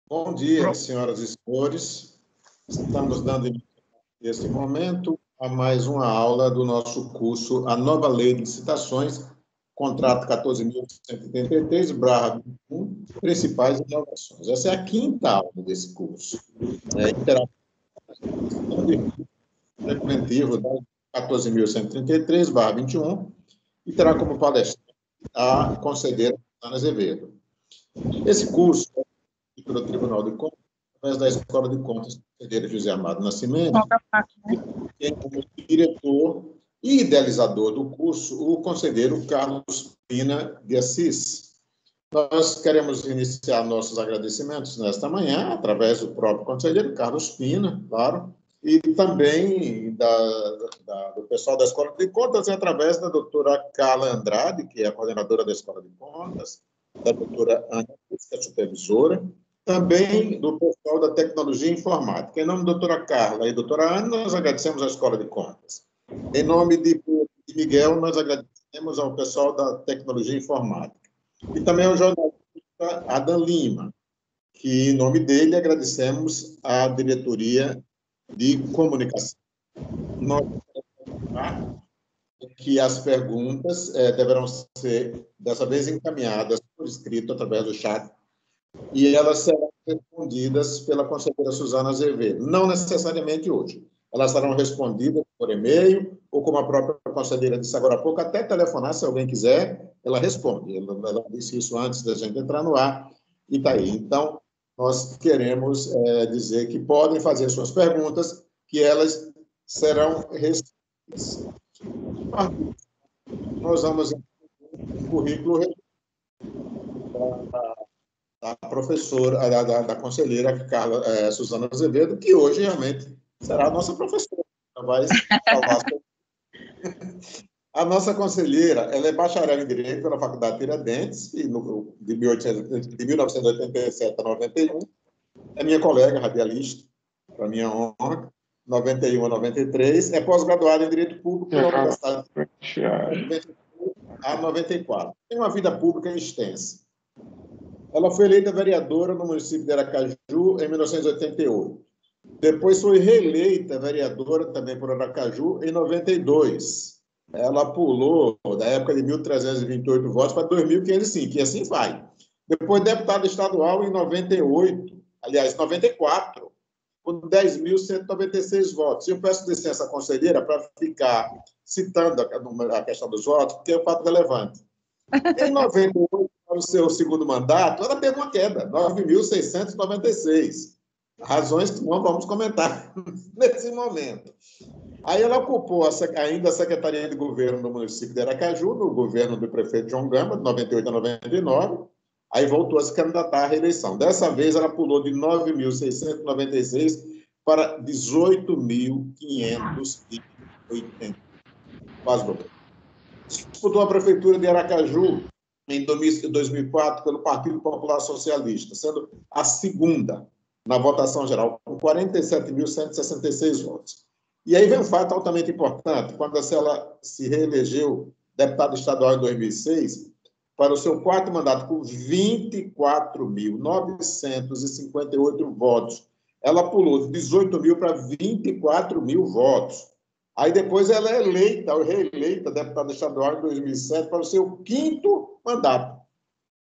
Bom dia, senhoras e senhores. Estamos dando início neste momento a mais uma aula do nosso curso A Nova Lei de Licitações, contrato 14.183/21, principais inovações. Essa é a quinta aula desse curso. Preventivo da 14.133/21 e terá como palestrante a conselheira Ana Azevedo. Esse curso é pelo Tribunal de Contas, através da Escola de Contas do conselheiro José Amado Nascimento, tem como diretor e idealizador do curso o conselheiro Carlos Pina de Assis. Nós queremos iniciar nossos agradecimentos nesta manhã, através do próprio conselheiro Carlos Pina, claro, e também do pessoal da Escola de Contas, através da doutora Carla Andrade, que é a coordenadora da Escola de Contas, da doutora Ana, que é a supervisora, também do pessoal da Tecnologia Informática. Em nome da doutora Carla e doutora Ana, nós agradecemos à Escola de Contas. Em nome de Miguel, nós agradecemos ao pessoal da Tecnologia Informática. E também ao jornalista Adam Lima, que, em nome dele, agradecemos à Diretoria de Comunicação. Nós queremos que as perguntas deverão ser, dessa vez, encaminhadas por escrito através do chat, e elas serão respondidas pela conselheira Suzana Azevedo. Não necessariamente hoje. Elas serão respondidas por e-mail, ou como a própria conselheira disse agora há pouco, até telefonar, se alguém quiser, ela responde. Ela disse isso antes da gente entrar no ar, e está aí. Então, nós queremos dizer que podem fazer suas perguntas, que elas serão respondidas. Nós vamos um currículo da professora, da conselheira Carla Suzana Azevedo, que hoje realmente será a nossa professora. Ela vai falar sobre... A nossa conselheira, ela é bacharel em Direito pela Faculdade Tiradentes, de 1987 a 91. É minha colega radialista, para minha honra, 91 a 93. É pós-graduada em Direito Público pela Universidade de 92 a 94. Tem uma vida pública extensa. Ela foi eleita vereadora no município de Aracaju em 1988. Depois foi reeleita vereadora também por Aracaju em 92. Ela pulou da época de 1.328 votos para 2.505, e assim vai. Depois deputada estadual em 98, aliás, 94, com 10.196 votos. Eu peço licença à conselheira para ficar citando a questão dos votos, porque é um fato relevante. Em 98, no seu segundo mandato, ela teve uma queda, 9.696. Razões que não vamos comentar nesse momento. Aí ela ocupou ainda a Secretaria de Governo do município de Aracaju, no governo do prefeito João Gama, de 98 a 99, aí voltou a se candidatar à reeleição. Dessa vez, ela pulou de 9.696 para 18.580. Quase dobrou. Disputou a prefeitura de Aracaju em 2004 pelo Partido Popular Socialista, sendo a segunda na votação geral, com 47.166 votos. E aí vem um fato altamente importante, quando ela se reelegeu deputada estadual em 2006, para o seu quarto mandato, com 24.958 votos. Ela pulou de 18 mil para 24 mil votos. Aí depois ela é reeleita deputada estadual em 2007 para o seu quinto mandato.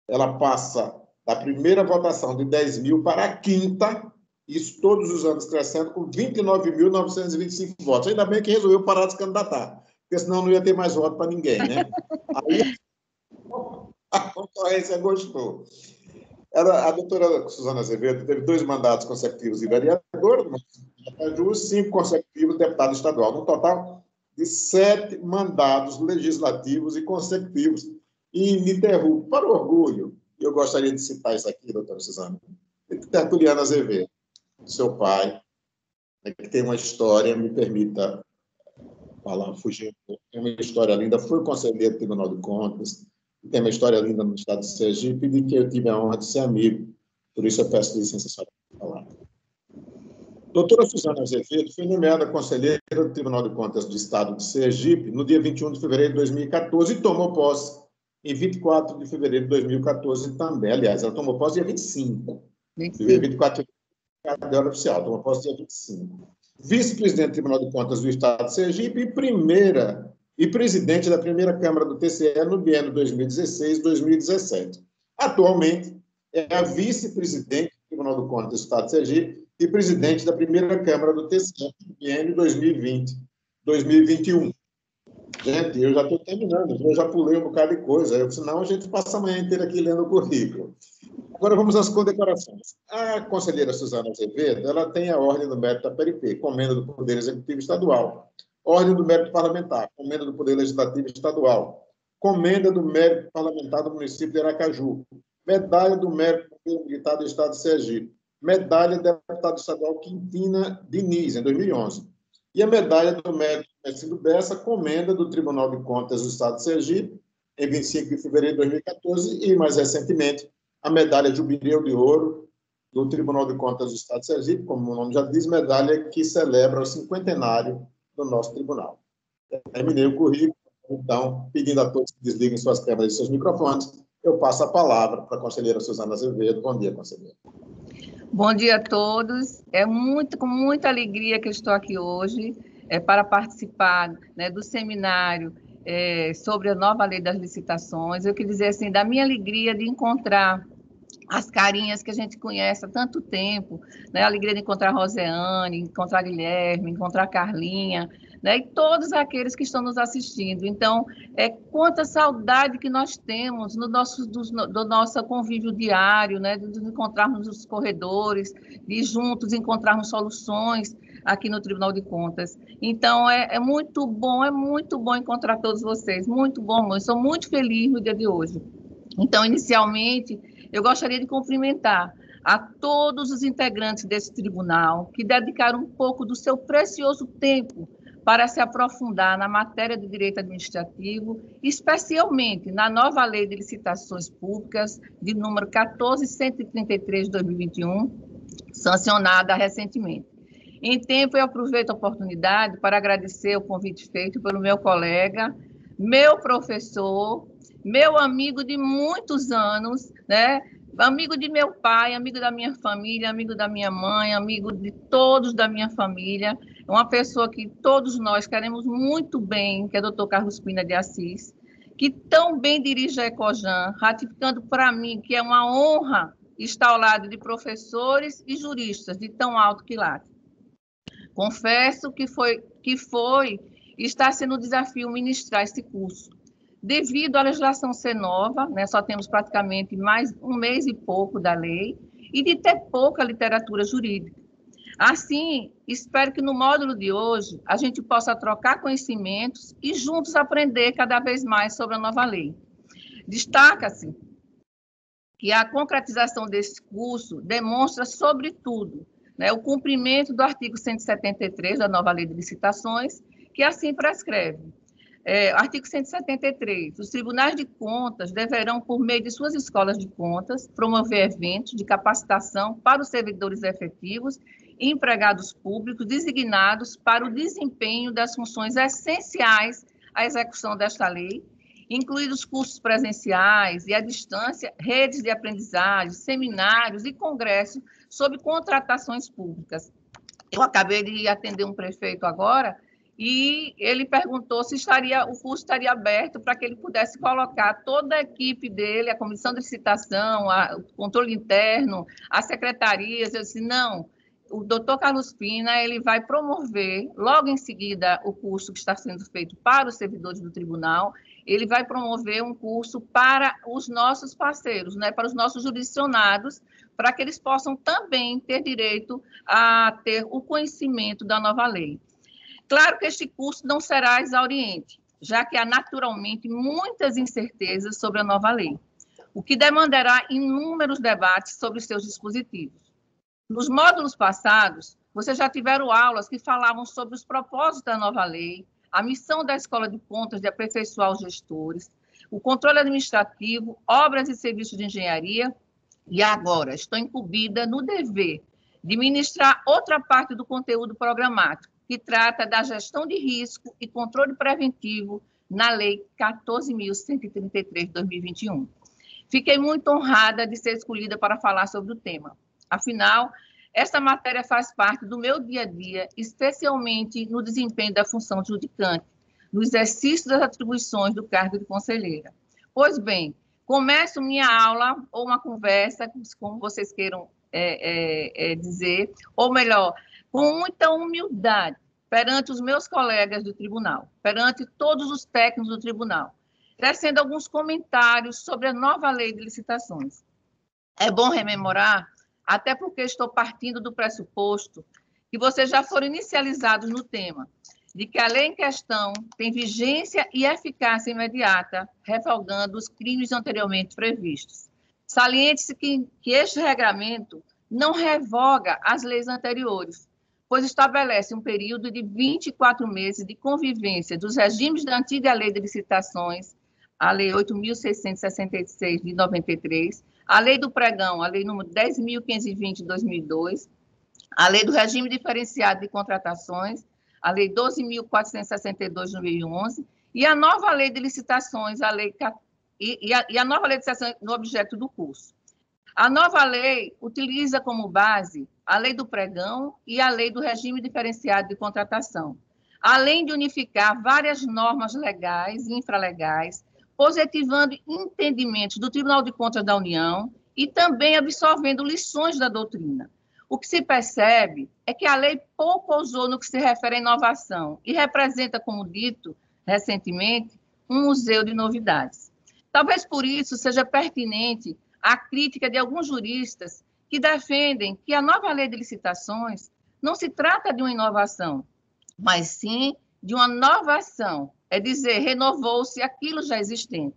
Ela passa da primeira votação de 10 mil para a quinta, isso todos os anos crescendo, com 29.925 votos. Ainda bem que resolveu parar de se candidatar, porque senão não ia ter mais voto para ninguém, né? Aí a concorrência gostou. A doutora Suzana Azevedo teve 2 mandatos consecutivos de vereadora, 5 consecutivos de deputado estadual, num total de 7 mandatos legislativos e consecutivos, ininterruptos. Para o orgulho, eu gostaria de citar isso aqui, doutora Suzana, Tertuliano Azevedo, seu pai, que tem uma história, me permita falar, fugir, tem uma história linda, foi conselheiro do Tribunal de Contas, tem uma história linda no estado de Sergipe, de que eu tive a honra de ser amigo Por isso eu peço licença só para falar. Doutora Suzana Azevedo foi nomeada conselheira do Tribunal de Contas do Estado de Sergipe no dia 21 de fevereiro de 2014 e tomou posse em 24 de fevereiro de 2014 também. Aliás, ela tomou posse dia 25. 24 é a hora oficial, tomou posse dia 25. Vice-presidente do Tribunal de Contas do Estado de Sergipe e presidente da primeira Câmara do TCE no biênio 2016-2017. Atualmente, é a vice-presidente do Tribunal de Contas do Estado de Sergipe e presidente da primeira Câmara do TCE no biênio 2020-2021. Gente, eu já estou terminando, eu já pulei um bocado de coisa, senão a gente passa a manhã inteira aqui lendo o currículo. Agora vamos às condecorações. A conselheira Suzana Azevedo, ela tem a Ordem do Mérito da PRP, Comenda do Poder Executivo Estadual, Ordem do Mérito Parlamentar, Comenda do Poder Legislativo Estadual, Comenda do Mérito Parlamentar do município de Aracaju, Medalha do Mérito Militar do Estado de Sergipe, Medalha de Deputado Estadual Quintina Diniz, em 2011, e a Medalha do Mérito Merecido Bessa, Comenda do Tribunal de Contas do Estado de Sergipe, em 25 de fevereiro de 2014, e, mais recentemente, a Medalha Jubileu de Ouro do Tribunal de Contas do Estado de Sergipe, como o nome já diz, medalha que celebra o cinquentenário do nosso tribunal. Terminei o currículo, então, pedindo a todos que desliguem suas câmeras e seus microfones, eu passo a palavra para a conselheira Suzana Azevedo. Bom dia, conselheira. Bom dia a todos. É com muita alegria que eu estou aqui hoje para participar, né, do seminário sobre a nova lei das licitações. Eu queria dizer assim, da minha alegria de encontrar as carinhas que a gente conhece há tanto tempo, né? A alegria de encontrar a Roseane, encontrar Guilherme, encontrar a Carlinha, né? E todos aqueles que estão nos assistindo. Então, quanta saudade que nós temos do nosso convívio diário, né? De nos encontrarmos nos corredores, de juntos encontrarmos soluções aqui no Tribunal de Contas. Então, é muito bom encontrar todos vocês, muito bom, eu sou muito feliz no dia de hoje. Então, inicialmente, eu gostaria de cumprimentar a todos os integrantes desse tribunal que dedicaram um pouco do seu precioso tempo para se aprofundar na matéria do direito administrativo, especialmente na nova lei de licitações públicas, de número 14.133 de 2021, sancionada recentemente. Em tempo, eu aproveito a oportunidade para agradecer o convite feito pelo meu colega, meu professor, meu amigo de muitos anos, né? Amigo de meu pai, amigo da minha família, amigo da minha mãe, amigo de todos da minha família, uma pessoa que todos nós queremos muito bem, que é o doutor Carlos Pina de Assis, que tão bem dirige a Ecojan, ratificando para mim que é uma honra estar ao lado de professores e juristas de tão alto quilate. Confesso que está sendo um desafio ministrar esse curso. Devido à legislação ser nova, né, só temos praticamente mais um mês e pouco da lei, e de ter pouca literatura jurídica. Assim, espero que no módulo de hoje a gente possa trocar conhecimentos e juntos aprender cada vez mais sobre a nova lei. Destaca-se que a concretização desse curso demonstra, sobretudo, né, o cumprimento do artigo 173 da nova lei de licitações, que assim prescreve. Artigo 173. Os tribunais de contas deverão, por meio de suas escolas de contas, promover eventos de capacitação para os servidores efetivos e empregados públicos designados para o desempenho das funções essenciais à execução desta lei, incluídos cursos presenciais e à distância, redes de aprendizagem, seminários e congressos sobre contratações públicas. Eu acabei de atender um prefeito agora, e ele perguntou se o curso estaria aberto para que ele pudesse colocar toda a equipe dele, a comissão de licitação, o controle interno, as secretarias. Eu disse, não, o doutor Carlos Pina ele vai promover, logo em seguida, o curso que está sendo feito para os servidores do tribunal, ele vai promover um curso para os nossos parceiros, né, para os nossos jurisdicionados, para que eles possam também ter direito a ter o conhecimento da nova lei. Claro que este curso não será exauriente, já que há naturalmente muitas incertezas sobre a nova lei, o que demandará inúmeros debates sobre seus dispositivos. Nos módulos passados, vocês já tiveram aulas que falavam sobre os propósitos da nova lei, a missão da Escola de Contas de aperfeiçoar os gestores, o controle administrativo, obras e serviços de engenharia E agora estou incumbida no dever de ministrar outra parte do conteúdo programático, que trata da gestão de risco e controle preventivo na Lei 14.133 de 2021. Fiquei muito honrada de ser escolhida para falar sobre o tema. Afinal, esta matéria faz parte do meu dia a dia, especialmente no desempenho da função judicante, no exercício das atribuições do cargo de conselheira. Pois bem, começo minha aula, ou uma conversa, como vocês queiram dizer, ou melhor, com muita humildade, perante os meus colegas do tribunal, perante todos os técnicos do tribunal, tecendo alguns comentários sobre a nova lei de licitações. É bom rememorar, até porque estou partindo do pressuposto que vocês já foram inicializados no tema, de que a lei em questão tem vigência e eficácia imediata, revogando os crimes anteriormente previstos. Saliente-se que este regramento não revoga as leis anteriores, pois estabelece um período de 24 meses de convivência dos regimes da antiga lei de licitações, a Lei 8.666 de 93, a Lei do Pregão, a Lei número 10.520 de 2002, a Lei do Regime Diferenciado de Contratações, a Lei 12.462 de 2011, e a nova Lei de Licitações, a nova Lei de Licitações no objeto do curso. A nova lei utiliza como base a Lei do Pregão e a Lei do Regime Diferenciado de Contratação, além de unificar várias normas legais e infralegais, positivando entendimentos do Tribunal de Contas da União e também absorvendo lições da doutrina. O que se percebe é que a lei pouco ousou no que se refere à inovação e representa, como dito recentemente, um museu de novidades. Talvez por isso seja pertinente a crítica de alguns juristas que defendem que a nova lei de licitações não se trata de uma inovação, mas sim de uma novação, é dizer, renovou-se aquilo já existente.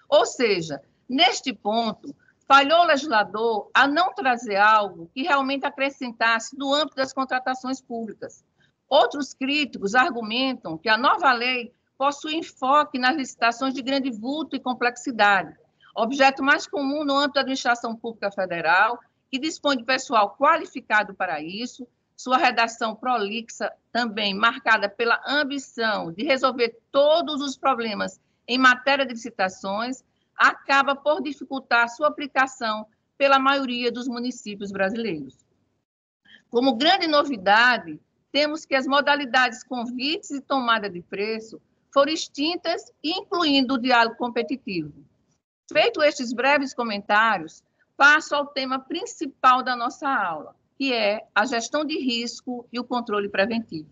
Ou seja, neste ponto, falhou o legislador a não trazer algo que realmente acrescentasse no âmbito das contratações públicas. Outros críticos argumentam que a nova lei possui enfoque nas licitações de grande vulto e complexidade, objeto mais comum no âmbito da administração pública federal, que dispõe de pessoal qualificado para isso, sua redação prolixa, também marcada pela ambição de resolver todos os problemas em matéria de licitações, acaba por dificultar sua aplicação pela maioria dos municípios brasileiros. Como grande novidade, temos que as modalidades convites e tomada de preço foram extintas, incluindo o diálogo competitivo. Feito estes breves comentários, passo ao tema principal da nossa aula, que é a gestão de risco e o controle preventivo.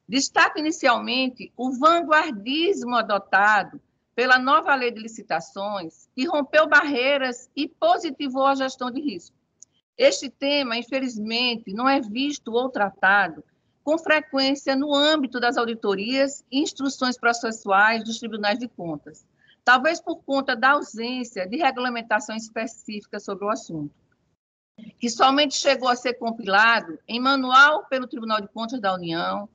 Destaco inicialmente o vanguardismo adotado pela nova lei de licitações, que rompeu barreiras e positivou a gestão de risco. Este tema, infelizmente, não é visto ou tratado com frequência no âmbito das auditorias e instruções processuais dos tribunais de contas, talvez por conta da ausência de regulamentação específica sobre o assunto, que somente chegou a ser compilado em manual pelo Tribunal de Contas da União,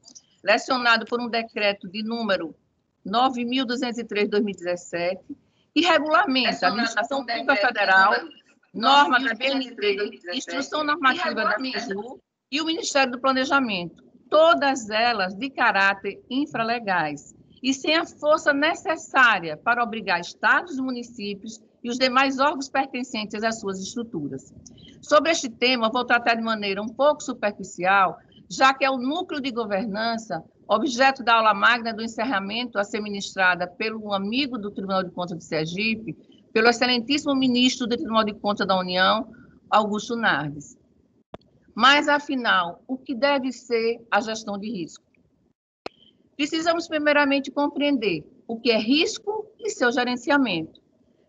lecionado por um decreto de número 9.203 de 2017, e regulamenta a Administração Pública Federal, norma da BNT, Instrução Normativa da TCU e o Ministério do Planejamento, todas elas de caráter infralegais, e sem a força necessária para obrigar estados, municípios e os demais órgãos pertencentes às suas estruturas. Sobre este tema, vou tratar de maneira um pouco superficial, já que é o núcleo de governança, objeto da aula magna do encerramento a ser ministrada pelo amigo do Tribunal de Contas de Sergipe, pelo excelentíssimo ministro do Tribunal de Contas da União, Augusto Nardes. Mas, afinal, o que deve ser a gestão de risco? Precisamos, primeiramente, compreender o que é risco e seu gerenciamento.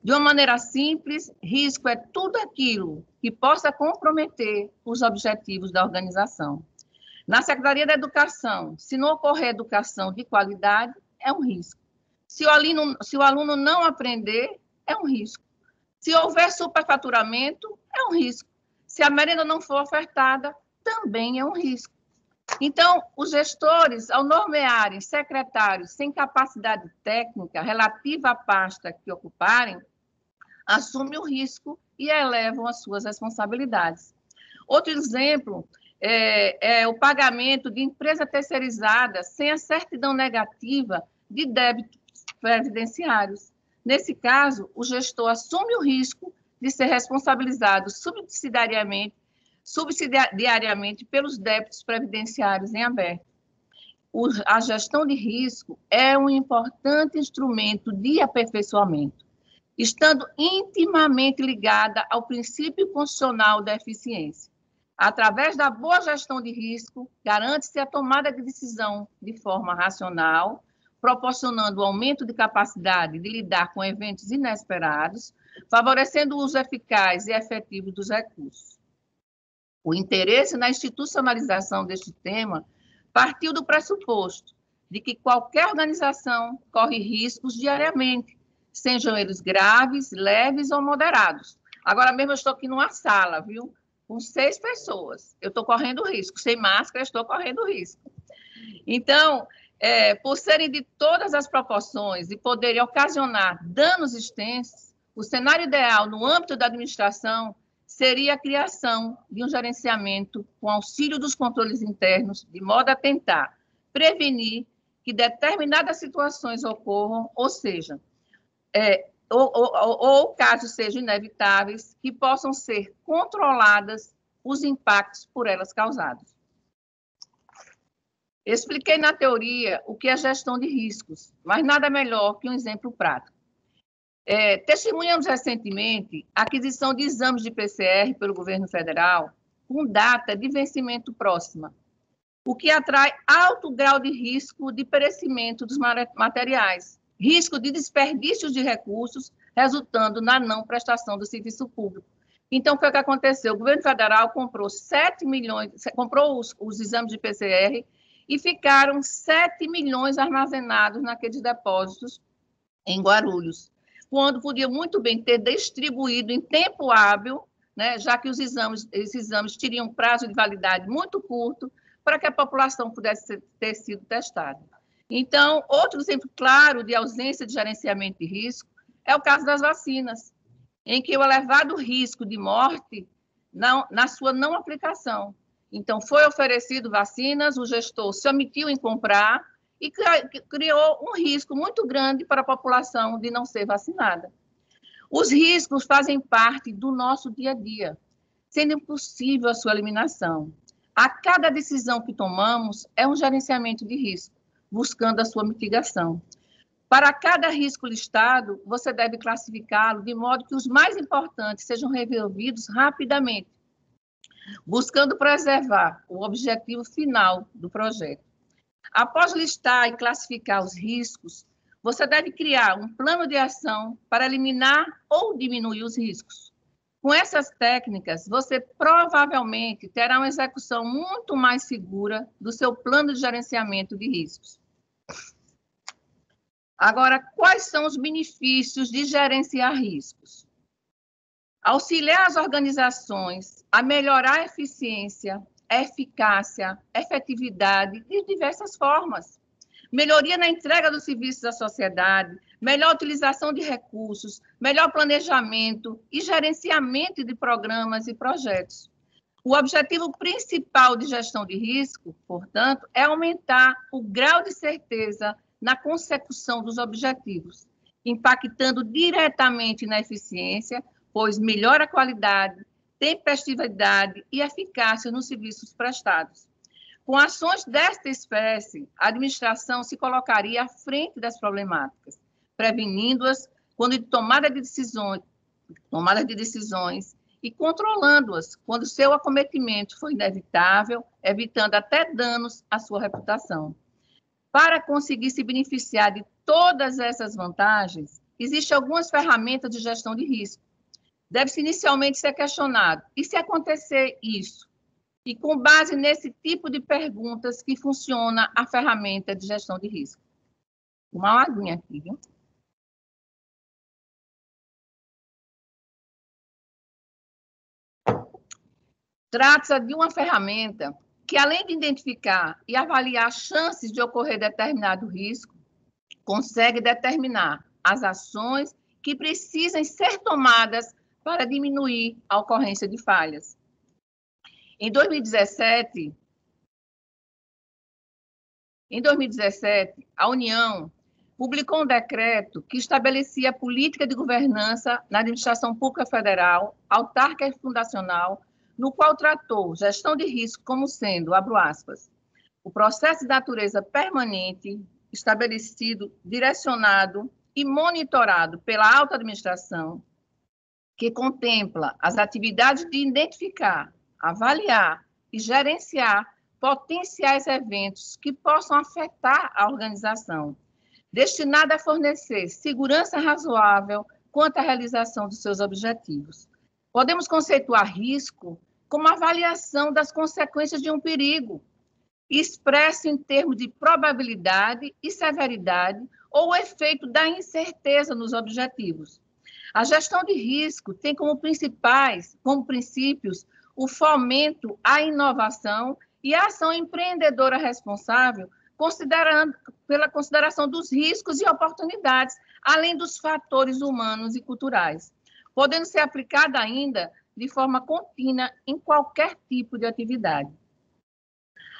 De uma maneira simples, risco é tudo aquilo que possa comprometer os objetivos da organização. Na Secretaria da Educação, se não ocorrer educação de qualidade, é um risco. Se o aluno não aprender, é um risco. Se houver superfaturamento, é um risco. Se a merenda não for ofertada, também é um risco. Então, os gestores, ao nomearem secretários sem capacidade técnica relativa à pasta que ocuparem, assumem o risco e elevam as suas responsabilidades. Outro exemplo é o pagamento de empresa terceirizada sem a certidão negativa de débitos previdenciários. Nesse caso, o gestor assume o risco de ser responsabilizado subsidiariamente pelos débitos previdenciários em aberto. A gestão de risco é um importante instrumento de aperfeiçoamento, estando intimamente ligada ao princípio constitucional da eficiência. Através da boa gestão de risco, garante-se a tomada de decisão de forma racional, proporcionando o aumento de capacidade de lidar com eventos inesperados, favorecendo o uso eficaz e efetivo dos recursos. O interesse na institucionalização deste tema partiu do pressuposto de que qualquer organização corre riscos diariamente, sejam eles graves, leves ou moderados. Agora mesmo eu estou aqui numa sala, viu? Com 6 pessoas. Eu estou correndo risco. Sem máscara, estou correndo risco. Então, por serem de todas as proporções e poderem ocasionar danos extensos, o cenário ideal no âmbito da administração seria a criação de um gerenciamento com auxílio dos controles internos, de modo a tentar prevenir que determinadas situações ocorram, ou seja, ou casos sejam inevitáveis, que possam ser controladas os impactos por elas causados. Expliquei na teoria o que é gestão de riscos, mas nada melhor que um exemplo prático. Testemunhamos recentemente a aquisição de exames de PCR pelo governo federal com data de vencimento próxima, o que atrai alto grau de risco de perecimento dos materiais, risco de desperdício de recursos, resultando na não prestação do serviço público. Então, foi o que aconteceu. O governo federal comprou 7 milhões, comprou os exames de PCR e ficaram 7 milhões armazenados naqueles depósitos em Guarulhos, quando podia muito bem ter distribuído em tempo hábil, né, já que esses exames teriam prazo de validade muito curto, para que a população pudesse ter sido testada. Então, outro exemplo claro de ausência de gerenciamento de risco é o caso das vacinas, em que o elevado risco de morte na sua não aplicação. Então, foi oferecido vacinas, o gestor se omitiu em comprar e criou um risco muito grande para a população de não ser vacinada. Os riscos fazem parte do nosso dia a dia, sendo impossível a sua eliminação. A cada decisão que tomamos é um gerenciamento de risco, buscando a sua mitigação. Para cada risco listado, você deve classificá-lo de modo que os mais importantes sejam resolvidos rapidamente, buscando preservar o objetivo final do projeto. Após listar e classificar os riscos, você deve criar um plano de ação para eliminar ou diminuir os riscos. Com essas técnicas, você provavelmente terá uma execução muito mais segura do seu plano de gerenciamento de riscos. Agora, quais são os benefícios de gerenciar riscos? Auxiliar as organizações a melhorar a eficiência, eficácia, efetividade de diversas formas. Melhoria na entrega dos serviços à sociedade, melhor utilização de recursos, melhor planejamento e gerenciamento de programas e projetos. O objetivo principal de gestão de risco, portanto, é aumentar o grau de certeza na consecução dos objetivos, impactando diretamente na eficiência, pois melhora a qualidade, tempestividade e eficácia nos serviços prestados. Com ações desta espécie, a administração se colocaria à frente das problemáticas, prevenindo-as quando de tomada de decisões e controlando-as quando seu acometimento for inevitável, evitando até danos à sua reputação. Para conseguir se beneficiar de todas essas vantagens, existem algumas ferramentas de gestão de risco. Deve-se inicialmente ser questionado, e se acontecer isso? E com base nesse tipo de perguntas que funciona a ferramenta de gestão de risco. Uma aguinha aqui, viu? Trata-se de uma ferramenta que, além de identificar e avaliar chances de ocorrer determinado risco, consegue determinar as ações que precisam ser tomadas para diminuir a ocorrência de falhas. Em 2017, a União publicou um decreto que estabelecia a política de governança na administração pública federal, autárquica e fundacional, no qual tratou gestão de risco como sendo, abro aspas, o processo de natureza permanente, estabelecido, direcionado e monitorado pela alta administração, que contempla as atividades de identificar, avaliar e gerenciar potenciais eventos que possam afetar a organização, destinada a fornecer segurança razoável quanto à realização dos seus objetivos. Podemos conceituar risco como avaliação das consequências de um perigo, expresso em termos de probabilidade e severidade ou o efeito da incerteza nos objetivos. A gestão de risco tem como princípios o fomento à inovação e a ação empreendedora responsável, pela consideração dos riscos e oportunidades, além dos fatores humanos e culturais, podendo ser aplicada ainda de forma contínua em qualquer tipo de atividade.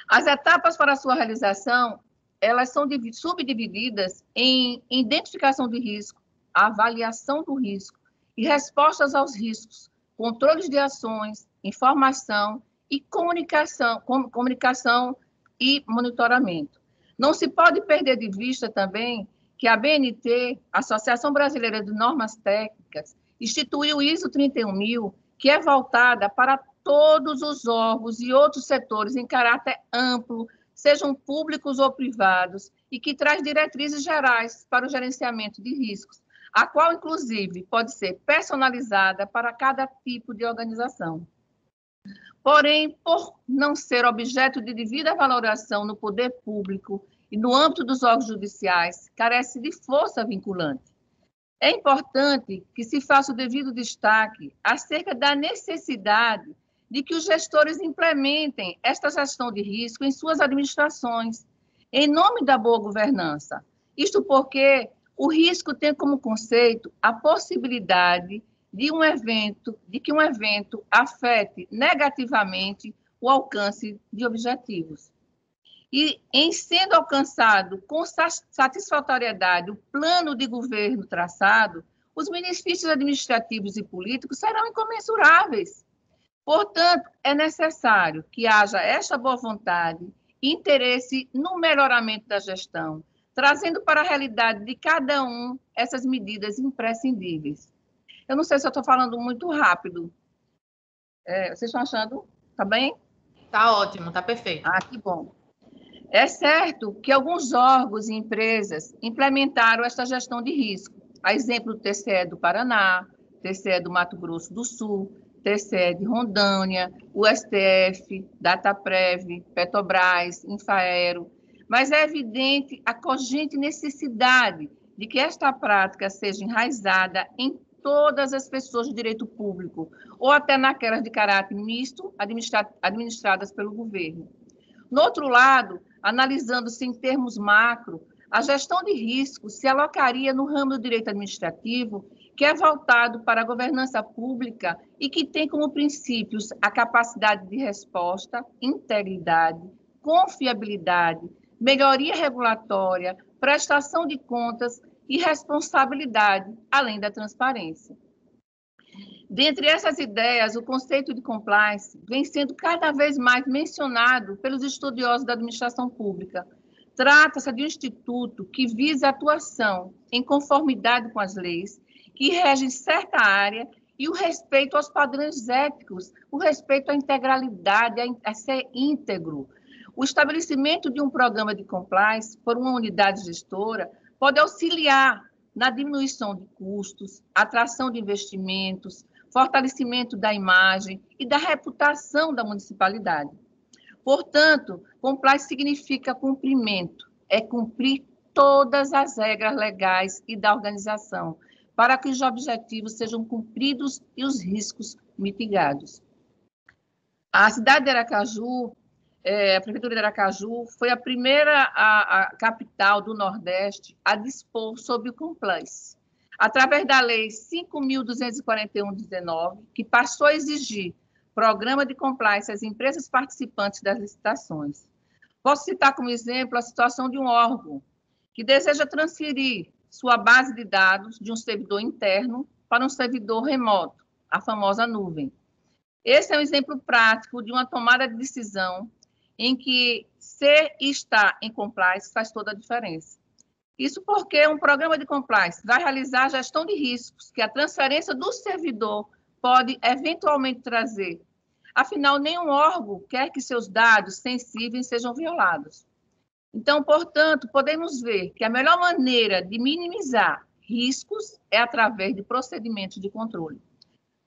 As etapas para a sua realização, elas são subdivididas em identificação de risco, avaliação do risco e respostas aos riscos, controles de ações, informação e comunicação e monitoramento. Não se pode perder de vista também que a ABNT, Associação Brasileira de Normas Técnicas, instituiu o ISO 31000, que é voltada para todos os órgãos e outros setores em caráter amplo, sejam públicos ou privados, e que traz diretrizes gerais para o gerenciamento de riscos, a qual, inclusive, pode ser personalizada para cada tipo de organização. Porém, por não ser objeto de devida valoração no poder público e no âmbito dos órgãos judiciais, carece de força vinculante. É importante que se faça o devido destaque acerca da necessidade de que os gestores implementem esta gestão de risco em suas administrações, em nome da boa governança. Isto porque o risco tem como conceito a possibilidade de que um evento afete negativamente o alcance de objetivos. E, em sendo alcançado com satisfatoriedade o plano de governo traçado, os benefícios administrativos e políticos serão incomensuráveis. Portanto, é necessário que haja esta boa vontade e interesse no melhoramento da gestão, trazendo para a realidade de cada um essas medidas imprescindíveis. Eu não sei se eu estou falando muito rápido. Vocês estão achando? Está bem? Está ótimo, está perfeito. Ah, que bom. É certo que alguns órgãos e empresas implementaram esta gestão de risco, a exemplo do TCE do Paraná, TCE do Mato Grosso do Sul, TCE de Rondônia, o STF, Dataprev, Petrobras, Infraero, mas é evidente a cogente necessidade de que esta prática seja enraizada em todas as pessoas de direito público, ou até naquelas de caráter misto, administradas pelo governo. No outro lado, analisando-se em termos macro, a gestão de risco se alocaria no ramo do direito administrativo, que é voltado para a governança pública e que tem como princípios a capacidade de resposta, integridade, confiabilidade, melhoria regulatória, prestação de contas e responsabilidade, além da transparência. Dentre essas ideias, o conceito de compliance vem sendo cada vez mais mencionado pelos estudiosos da administração pública. Trata-se de um instituto que visa a atuação em conformidade com as leis, que regem certa área, e o respeito aos padrões éticos, o respeito à integralidade, a ser íntegro. O estabelecimento de um programa de compliance por uma unidade gestora pode auxiliar na diminuição de custos, atração de investimentos, fortalecimento da imagem e da reputação da municipalidade. Portanto, compliance significa cumprimento, é cumprir todas as regras legais e da organização, para que os objetivos sejam cumpridos e os riscos mitigados. A cidade de Aracaju, a Prefeitura de Aracaju, foi a primeira a capital do Nordeste a dispor sobre o compliance. através da Lei 5.241/19, que passou a exigir programa de compliance às empresas participantes das licitações. Posso citar como exemplo a situação de um órgão que deseja transferir sua base de dados de um servidor interno para um servidor remoto, a famosa nuvem. Esse é um exemplo prático de uma tomada de decisão em que ser e estar em compliance faz toda a diferença. Isso porque um programa de compliance vai realizar a gestão de riscos que a transferência do servidor pode eventualmente trazer. Afinal, nenhum órgão quer que seus dados sensíveis sejam violados. Então, portanto, podemos ver que a melhor maneira de minimizar riscos é através de procedimentos de controle.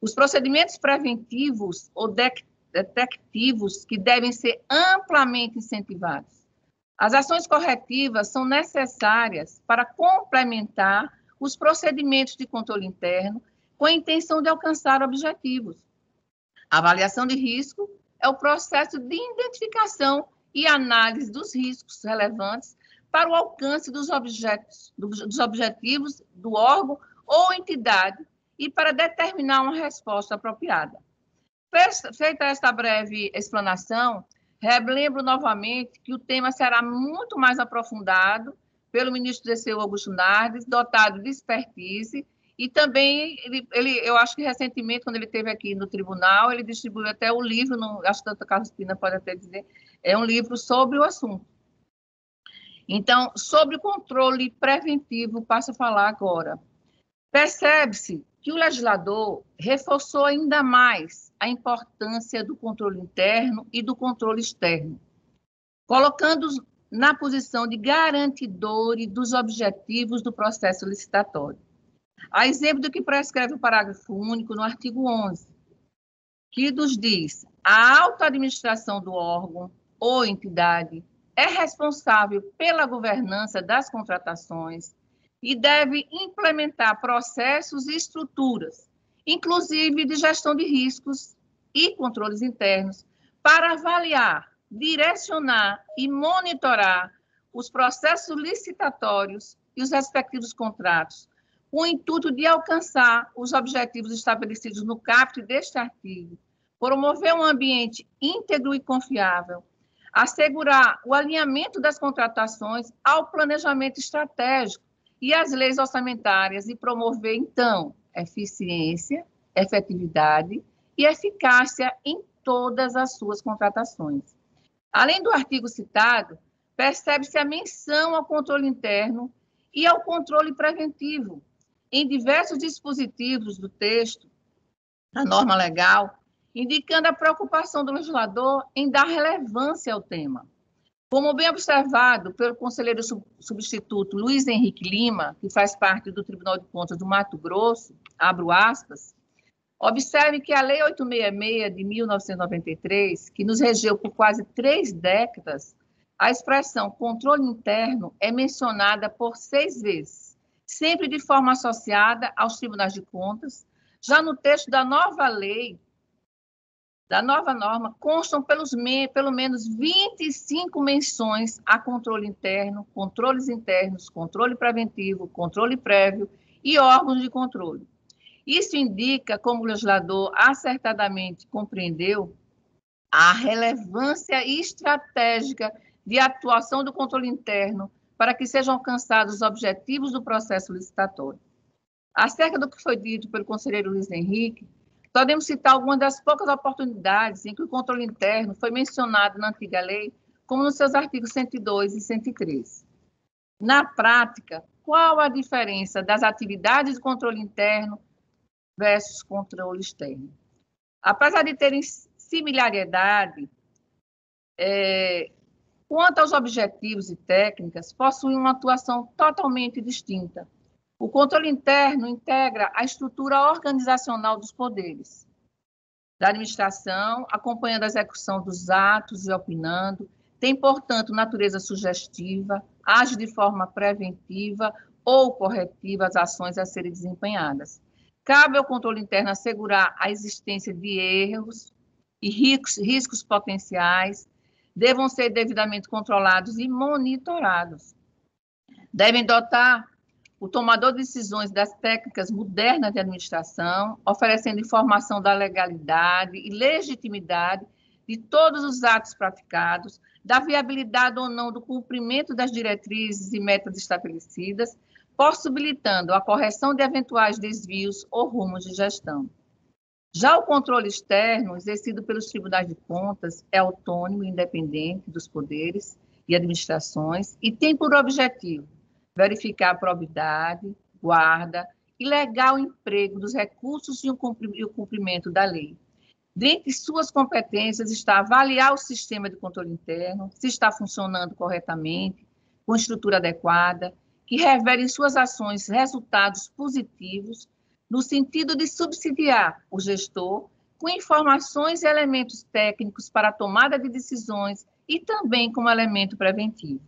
Os procedimentos preventivos ou detectivos que devem ser amplamente incentivados. As ações corretivas são necessárias para complementar os procedimentos de controle interno com a intenção de alcançar objetivos. A avaliação de risco é o processo de identificação e análise dos riscos relevantes para o alcance dos objetivos do órgão ou entidade e para determinar uma resposta apropriada. Feita esta breve explanação, relembro novamente que o tema será muito mais aprofundado pelo ministro DCU Augusto Nardes, dotado de expertise, e também, eu acho que recentemente, quando ele esteve aqui no tribunal, ele distribuiu até o livro, acho que a doutora Carlos Pina pode até dizer, é um livro sobre o assunto. Então, sobre o controle preventivo, passo a falar agora. Percebe-se que o legislador reforçou ainda mais a importância do controle interno e do controle externo, colocando-os na posição de garantidores dos objetivos do processo licitatório. A exemplo do que prescreve o parágrafo único no artigo 11, que nos diz: a auto-administração do órgão ou entidade é responsável pela governança das contratações e deve implementar processos e estruturas, inclusive de gestão de riscos e controles internos, para avaliar, direcionar e monitorar os processos licitatórios e os respectivos contratos, com o intuito de alcançar os objetivos estabelecidos no caput deste artigo, promover um ambiente íntegro e confiável, assegurar o alinhamento das contratações ao planejamento estratégico e às leis orçamentárias e promover, então, eficiência, efetividade e eficácia em todas as suas contratações. Além do artigo citado, percebe-se a menção ao controle interno e ao controle preventivo em diversos dispositivos do texto da norma legal, indicando a preocupação do legislador em dar relevância ao tema. Como bem observado pelo conselheiro substituto Luiz Henrique Lima, que faz parte do Tribunal de Contas do Mato Grosso, abro aspas, observe que a Lei 866 de 1993, que nos regeu por quase 3 décadas, a expressão controle interno é mencionada por 6 vezes, sempre de forma associada aos tribunais de contas. Já no texto da nova lei, da nova norma, constam pelo menos 25 menções a controle interno, controles internos, controle preventivo, controle prévio e órgãos de controle. Isso indica, como o legislador acertadamente compreendeu, a relevância estratégica de atuação do controle interno para que sejam alcançados os objetivos do processo licitatório. Acerca do que foi dito pelo conselheiro Luiz Henrique, podemos citar algumas das poucas oportunidades em que o controle interno foi mencionado na antiga lei, como nos seus artigos 102 e 103. Na prática, qual a diferença das atividades de controle interno versus controle externo? Apesar de terem similaridade, quanto aos objetivos e técnicas, possuem uma atuação totalmente distinta. O controle interno integra a estrutura organizacional dos poderes da administração, acompanhando a execução dos atos e opinando, tem, portanto, natureza sugestiva, age de forma preventiva ou corretiva as ações a serem desempenhadas. Cabe ao controle interno assegurar a existência de erros e riscos potenciais, devam ser devidamente controlados e monitorados. Devem dotar o tomador de decisões das técnicas modernas de administração, oferecendo informação da legalidade e legitimidade de todos os atos praticados, da viabilidade ou não do cumprimento das diretrizes e metas estabelecidas, possibilitando a correção de eventuais desvios ou rumos de gestão. Já o controle externo, exercido pelos tribunais de contas, é autônomo e independente dos poderes e administrações e tem por objetivo verificar a probidade, guarda e legal emprego dos recursos e o cumprimento da lei. Dentre suas competências está avaliar o sistema de controle interno, se está funcionando corretamente, com estrutura adequada, que revele em suas ações resultados positivos, no sentido de subsidiar o gestor com informações e elementos técnicos para a tomada de decisões e também como elemento preventivo.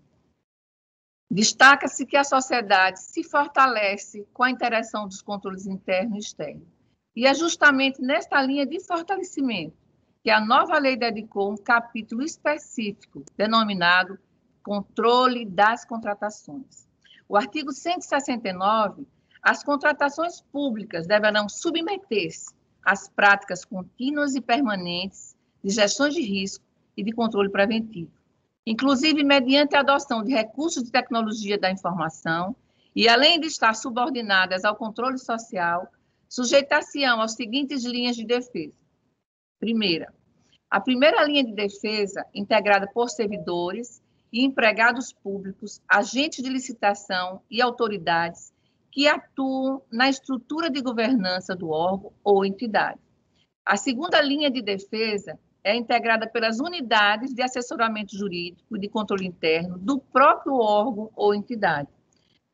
Destaca-se que a sociedade se fortalece com a interação dos controles internos e externos. E é justamente nesta linha de fortalecimento que a nova lei dedicou um capítulo específico, denominado Controle das Contratações. O artigo 169, as contratações públicas deverão submeter-se às práticas contínuas e permanentes de gestão de risco e de controle preventivo, inclusive mediante a adoção de recursos de tecnologia da informação e, além de estar subordinadas ao controle social, sujeitar-se-ão às seguintes linhas de defesa. Primeira, a primeira linha de defesa, integrada por servidores e empregados públicos, agentes de licitação e autoridades que atuam na estrutura de governança do órgão ou entidade. A segunda linha de defesa é integrada pelas unidades de assessoramento jurídico e de controle interno do próprio órgão ou entidade.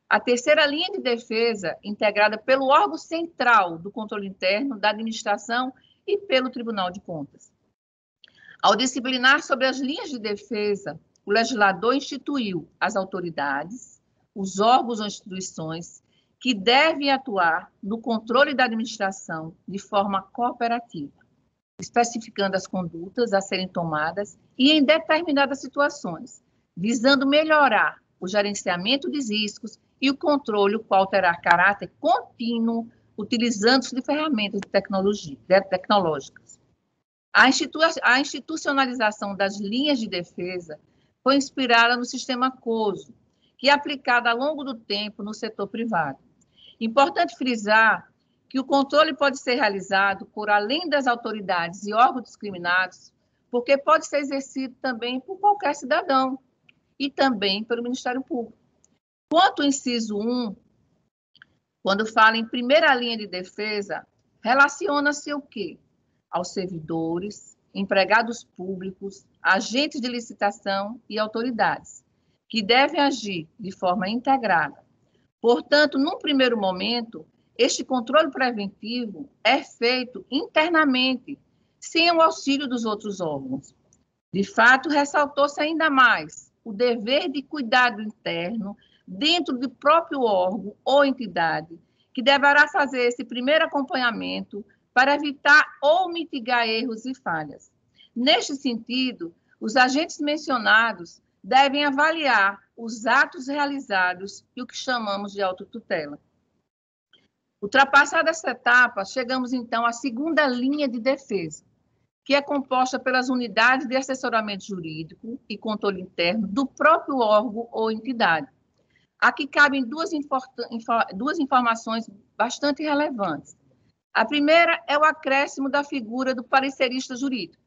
A terceira linha de defesa, integrada pelo órgão central do controle interno da administração e pelo Tribunal de Contas. Ao disciplinar sobre as linhas de defesa, o legislador instituiu as autoridades, os órgãos ou instituições que devem atuar no controle da administração de forma cooperativa, especificando as condutas a serem tomadas e em determinadas situações, visando melhorar o gerenciamento de riscos e o controle, o qual terá caráter contínuo, utilizando-se de ferramentas tecnológicas. A institucionalização das linhas de defesa foi inspirada no sistema COSO, que é aplicada ao longo do tempo no setor privado. Importante frisar que o controle pode ser realizado por além das autoridades e órgãos discriminados, porque pode ser exercido também por qualquer cidadão e também pelo Ministério Público. Quanto ao inciso 1, quando fala em primeira linha de defesa, relaciona-se o quê? Aos servidores, empregados públicos, agentes de licitação e autoridades, que devem agir de forma integrada. Portanto, num primeiro momento, este controle preventivo é feito internamente, sem o auxílio dos outros órgãos. De fato, ressaltou-se ainda mais o dever de cuidado interno dentro do próprio órgão ou entidade, que deverá fazer esse primeiro acompanhamento para evitar ou mitigar erros e falhas. Neste sentido, os agentes mencionados devem avaliar os atos realizados e o que chamamos de autotutela. Ultrapassada essa etapa, chegamos então à segunda linha de defesa, que é composta pelas unidades de assessoramento jurídico e controle interno do próprio órgão ou entidade. Aqui cabem duas informações bastante relevantes. A primeira é o acréscimo da figura do parecerista jurídico,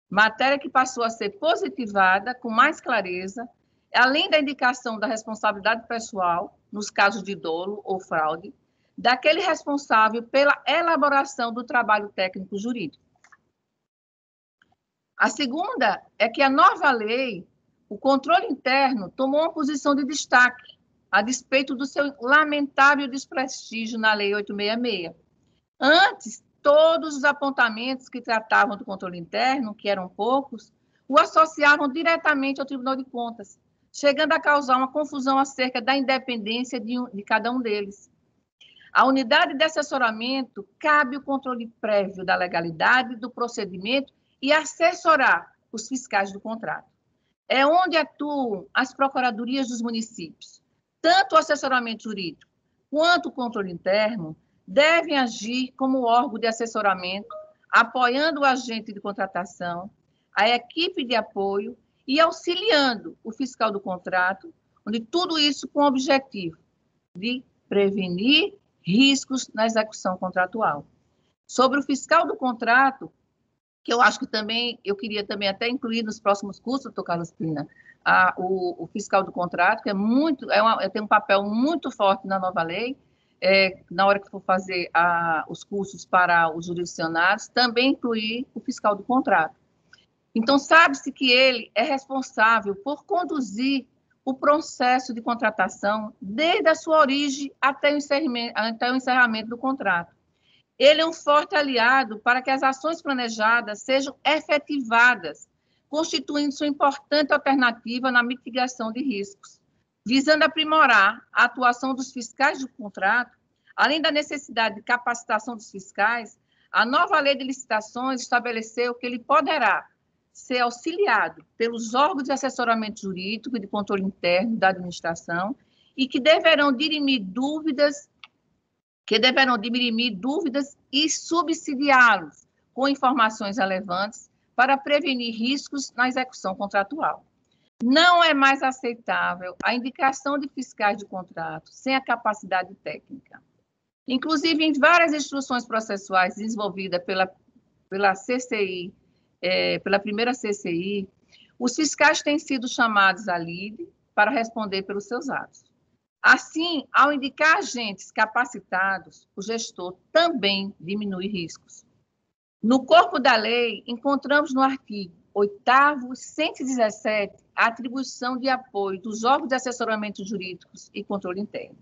matéria que passou a ser positivada com mais clareza, além da indicação da responsabilidade pessoal, nos casos de dolo ou fraude, daquele responsável pela elaboração do trabalho técnico jurídico. A segunda é que a nova lei, o controle interno, tomou uma posição de destaque, a despeito do seu lamentável desprestígio na Lei 866. Antes, todos os apontamentos que tratavam do controle interno, que eram poucos, o associavam diretamente ao Tribunal de Contas, chegando a causar uma confusão acerca da independência de cada um deles. À unidade de assessoramento cabe o controle prévio da legalidade do procedimento e assessorar os fiscais do contrato. É onde atuam as procuradorias dos municípios, tanto o assessoramento jurídico quanto o controle interno devem agir como órgão de assessoramento, apoiando o agente de contratação, a equipe de apoio e auxiliando o fiscal do contrato, onde tudo isso com o objetivo de prevenir riscos na execução contratual. Sobre o fiscal do contrato, que eu acho que também, eu queria também até incluir nos próximos cursos, doutor Carlos Pina, o fiscal do contrato, que tem um papel muito forte na nova lei, na hora que for fazer os cursos para os jurisdicionados, também incluir o fiscal do contrato. Então, sabe-se que ele é responsável por conduzir o processo de contratação desde a sua origem até o encerramento do contrato. Ele é um forte aliado para que as ações planejadas sejam efetivadas, constituindo sua importante alternativa na mitigação de riscos, visando aprimorar a atuação dos fiscais do contrato. Além da necessidade de capacitação dos fiscais, a nova lei de licitações estabeleceu que ele poderá ser auxiliado pelos órgãos de assessoramento jurídico e de controle interno da administração e que deverão dirimir dúvidas e subsidiá-los com informações relevantes para prevenir riscos na execução contratual. Não é mais aceitável a indicação de fiscais de contrato sem a capacidade técnica. Inclusive, em várias instruções processuais desenvolvidas pela CCI, pela primeira CCI, os fiscais têm sido chamados à lide para responder pelos seus atos. Assim, ao indicar agentes capacitados, o gestor também diminui riscos. No corpo da lei, encontramos no artigo 8º, 117, a atribuição de apoio dos órgãos de assessoramento jurídicos e controle interno.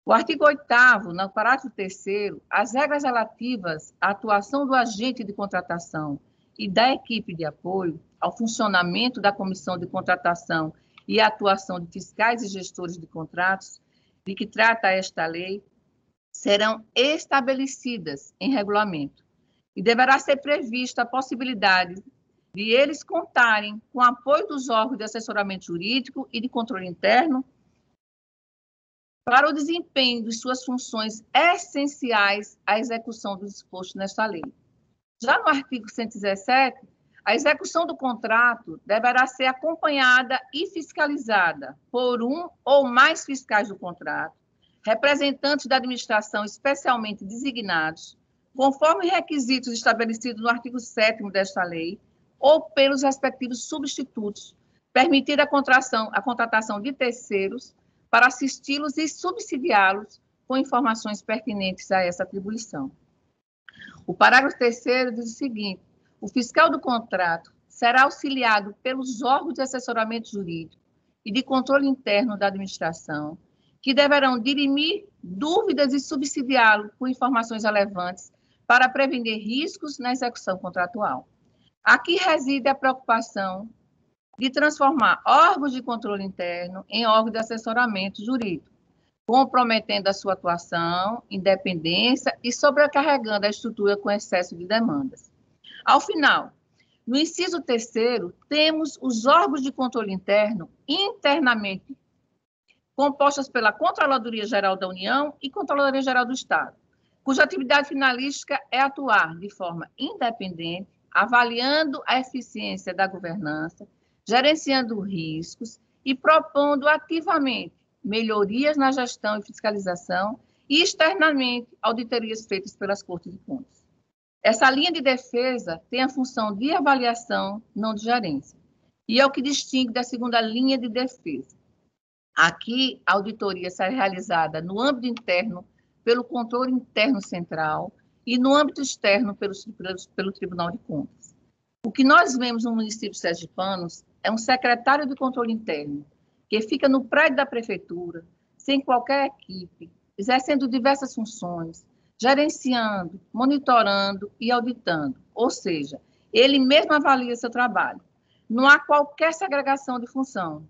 O artigo 8º, no parágrafo 3º, as regras relativas à atuação do agente de contratação e da equipe de apoio, ao funcionamento da comissão de contratação e a atuação de fiscais e gestores de contratos, de que trata esta lei, serão estabelecidas em regulamento. E deverá ser prevista a possibilidade de eles contarem com o apoio dos órgãos de assessoramento jurídico e de controle interno para o desempenho de suas funções essenciais à execução do disposto nesta lei. Já no artigo 117, a execução do contrato deverá ser acompanhada e fiscalizada por um ou mais fiscais do contrato, representantes da administração especialmente designados, conforme requisitos estabelecidos no artigo 7º desta lei, ou pelos respectivos substitutos, permitir a contratação de terceiros para assisti-los e subsidiá-los com informações pertinentes a essa atribuição. O parágrafo 3º diz o seguinte: o fiscal do contrato será auxiliado pelos órgãos de assessoramento jurídico e de controle interno da administração, que deverão dirimir dúvidas e subsidiá-lo com informações relevantes para prevenir riscos na execução contratual. Aqui reside a preocupação de transformar órgãos de controle interno em órgãos de assessoramento jurídico, comprometendo a sua atuação, independência e sobrecarregando a estrutura com excesso de demandas. Ao final, no inciso 3º, temos os órgãos de controle interno internamente compostos pela Controladoria Geral da União e Controladoria Geral do Estado, cuja atividade finalística é atuar de forma independente, avaliando a eficiência da governança, gerenciando riscos e propondo ativamente melhorias na gestão e fiscalização e, externamente, auditorias feitas pelas Cortes de Contas. Essa linha de defesa tem a função de avaliação, não de gerência, e é o que distingue da segunda linha de defesa. Aqui, a auditoria será realizada no âmbito interno pelo controle interno central e no âmbito externo pelo Tribunal de Contas. O que nós vemos no município sergipanos é um secretário de controle interno, que fica no prédio da prefeitura, sem qualquer equipe, exercendo diversas funções, gerenciando, monitorando e auditando, ou seja, ele mesmo avalia seu trabalho. Não há qualquer segregação de função.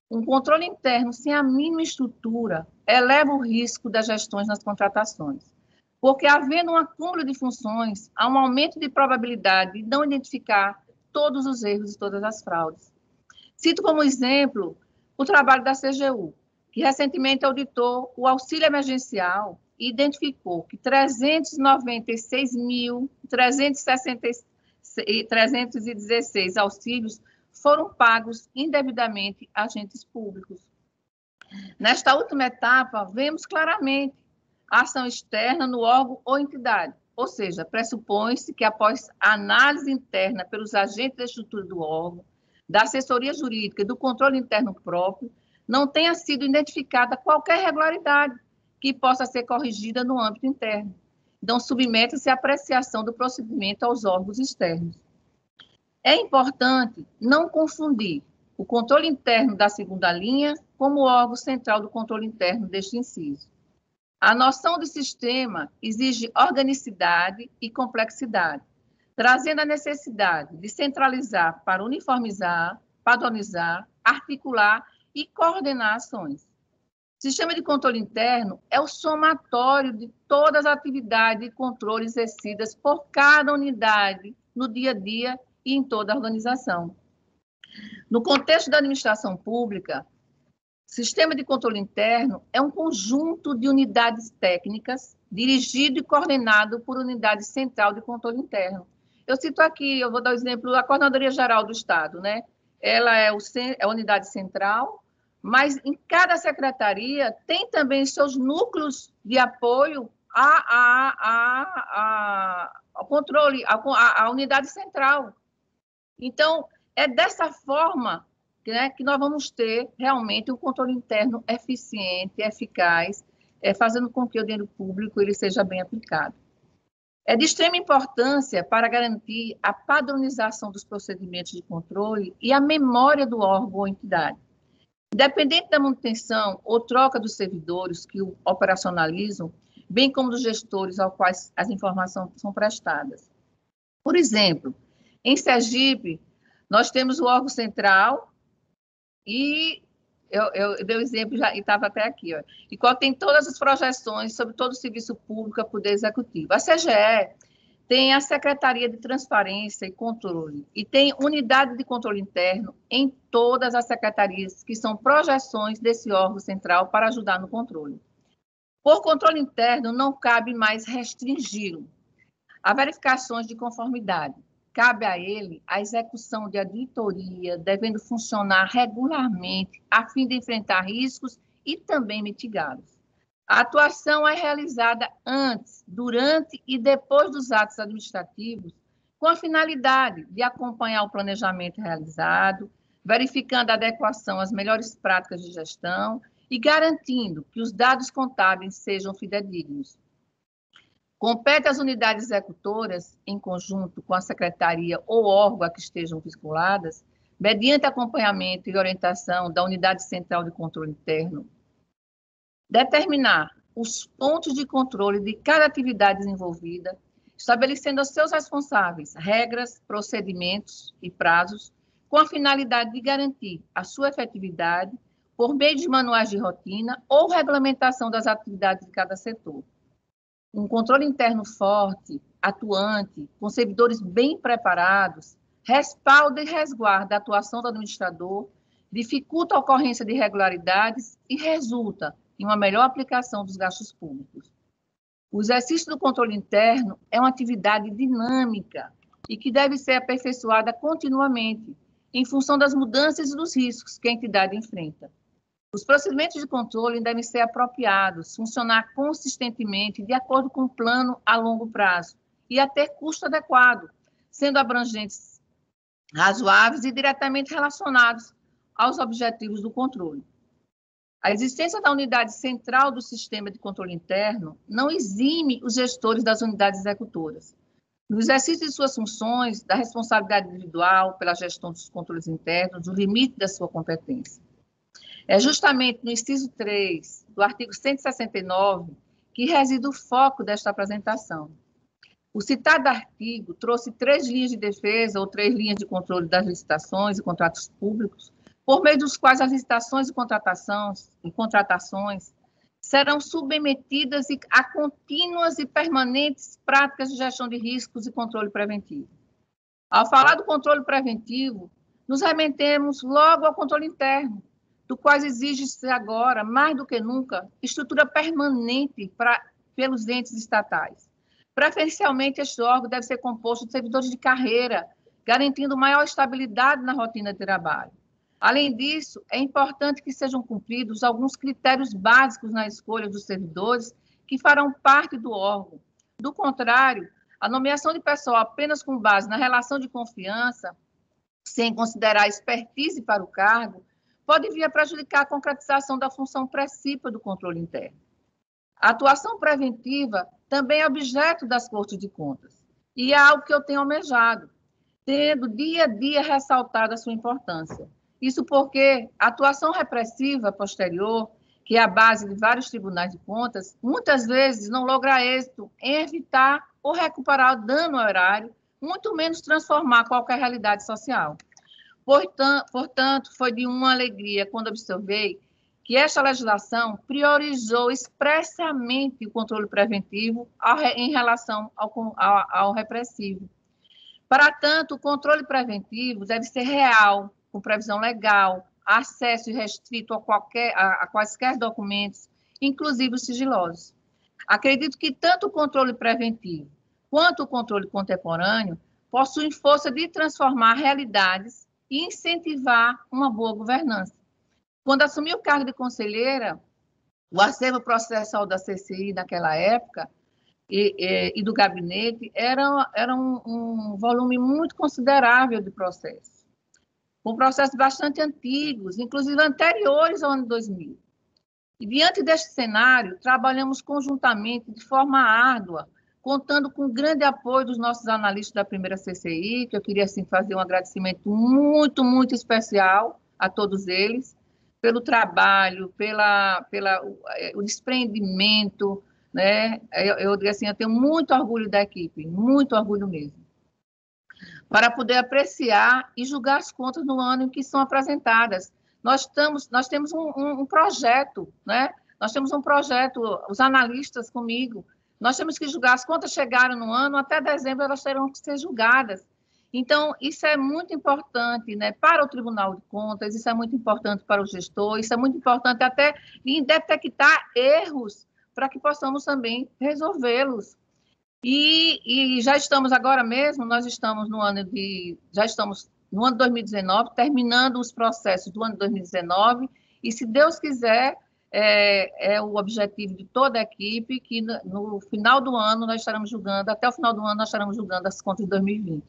Um controle interno sem a mínima estrutura eleva o risco das gestões nas contratações, porque, havendo um acúmulo de funções, há um aumento de probabilidade de não identificar todos os erros e todas as fraudes. Cito como exemplo o trabalho da CGU, que recentemente auditou o auxílio emergencial e identificou que 396.316 auxílios foram pagos indevidamente a agentes públicos. Nesta última etapa, vemos claramente a ação externa no órgão ou entidade, ou seja, pressupõe-se que após a análise interna pelos agentes da estrutura do órgão, da assessoria jurídica e do controle interno próprio, não tenha sido identificada qualquer irregularidade que possa ser corrigida no âmbito interno. Então, submete-se à apreciação do procedimento aos órgãos externos. É importante não confundir o controle interno da segunda linha como o órgão central do controle interno deste inciso. A noção de sistema exige organicidade e complexidade, trazendo a necessidade de centralizar para uniformizar, padronizar, articular e coordenar ações. O sistema de controle interno é o somatório de todas as atividades de controle exercidas por cada unidade no dia a dia e em toda a organização. No contexto da administração pública, o sistema de controle interno é um conjunto de unidades técnicas dirigido e coordenado por unidade central de controle interno. Eu cito aqui, eu vou dar o exemplo da Coordenadoria Geral do Estado, né? Ela é a unidade central, mas em cada secretaria tem também seus núcleos de apoio ao controle, à unidade central. Então, é dessa forma que nós vamos ter realmente um controle interno eficiente, eficaz, fazendo com que o dinheiro público ele seja bem aplicado. É de extrema importância para garantir a padronização dos procedimentos de controle e a memória do órgão ou entidade. Independente da manutenção ou troca dos servidores que o operacionalizam, bem como dos gestores aos quais as informações são prestadas. Por exemplo, em Sergipe, nós temos o órgão central e eu dei o exemplo e estava até aqui, ó, e qual tem todas as projeções sobre todo o serviço público a poder executivo. A CGE tem a Secretaria de Transparência e Controle e tem unidade de controle interno em todas as secretarias, que são projeções desse órgão central para ajudar no controle. Por controle interno, não cabe mais restringi-lo a verificações de conformidade. Cabe a ele a execução de auditoria, devendo funcionar regularmente, a fim de enfrentar riscos e também mitigá-los. A atuação é realizada antes, durante e depois dos atos administrativos, com a finalidade de acompanhar o planejamento realizado, verificando a adequação às melhores práticas de gestão e garantindo que os dados contábeis sejam fidedignos. Compete às unidades executoras, em conjunto com a secretaria ou órgão a que estejam vinculadas, mediante acompanhamento e orientação da unidade central de controle interno, determinar os pontos de controle de cada atividade desenvolvida, estabelecendo aos seus responsáveis regras, procedimentos e prazos, com a finalidade de garantir a sua efetividade por meio de manuais de rotina ou regulamentação das atividades de cada setor. Um controle interno forte, atuante, com servidores bem preparados, respalda e resguarda a atuação do administrador, dificulta a ocorrência de irregularidades e resulta em uma melhor aplicação dos gastos públicos. O exercício do controle interno é uma atividade dinâmica e que deve ser aperfeiçoada continuamente, em função das mudanças e dos riscos que a entidade enfrenta. Os procedimentos de controle devem ser apropriados, funcionar consistentemente de acordo com o plano a longo prazo e a ter custo adequado, sendo abrangentes, razoáveis e diretamente relacionados aos objetivos do controle. A existência da unidade central do sistema de controle interno não exime os gestores das unidades executoras. No exercício de suas funções, da responsabilidade individual pela gestão dos controles internos, do limite da sua competência. É justamente no inciso 3 do artigo 169 que reside o foco desta apresentação. O citado artigo trouxe 3 linhas de defesa ou 3 linhas de controle das licitações e contratos públicos, por meio dos quais as licitações e contratações serão submetidas a contínuas e permanentes práticas de gestão de riscos e controle preventivo. Ao falar do controle preventivo, nos remetemos logo ao controle interno, do qual exige-se agora, mais do que nunca, estrutura permanente pelos entes estatais. Preferencialmente, este órgão deve ser composto de servidores de carreira, garantindo maior estabilidade na rotina de trabalho. Além disso, é importante que sejam cumpridos alguns critérios básicos na escolha dos servidores que farão parte do órgão. Do contrário, a nomeação de pessoal apenas com base na relação de confiança, sem considerar a expertise para o cargo, pode vir a prejudicar a concretização da função principal do controle interno. A atuação preventiva também é objeto das Cortes de Contas, e é algo que eu tenho almejado, tendo dia a dia ressaltado a sua importância. Isso porque a atuação repressiva posterior, que é a base de vários tribunais de contas, muitas vezes não logra êxito em evitar ou recuperar o dano ao erário, muito menos transformar qualquer realidade social. Portanto, foi de uma alegria quando observei que esta legislação priorizou expressamente o controle preventivo em relação ao repressivo. Para tanto, o controle preventivo deve ser real, com previsão legal, acesso irrestrito a quaisquer documentos, inclusive os sigilosos. Acredito que tanto o controle preventivo quanto o controle contemporâneo possuem força de transformar realidades e incentivar uma boa governança. Quando assumi o cargo de conselheira, o acervo processual da CCI naquela época e do gabinete era um volume muito considerável de processos, com processos bastante antigos, inclusive anteriores ao ano 2000. E, diante deste cenário, trabalhamos conjuntamente de forma árdua, contando com grande apoio dos nossos analistas da primeira CCI, que eu queria assim, fazer um agradecimento muito, muito especial a todos eles, pelo trabalho, o desprendimento, né? Eu digo assim, eu tenho muito orgulho da equipe, muito orgulho mesmo, para poder apreciar e julgar as contas no ano em que são apresentadas. Nós temos um projeto, né? Nós temos um projeto, os analistas comigo, nós temos que julgar, as contas chegaram no ano, até dezembro elas terão que ser julgadas. Então, isso é muito importante, né, para o Tribunal de Contas, isso é muito importante para o gestor, isso é muito importante até em detectar erros, para que possamos também resolvê-los. E já estamos agora mesmo, nós estamos no ano de 2019, terminando os processos do ano de 2019, e se Deus quiser, é o objetivo de toda a equipe, que no final do ano nós estaremos julgando, até o final do ano nós estaremos julgando as contas de 2020.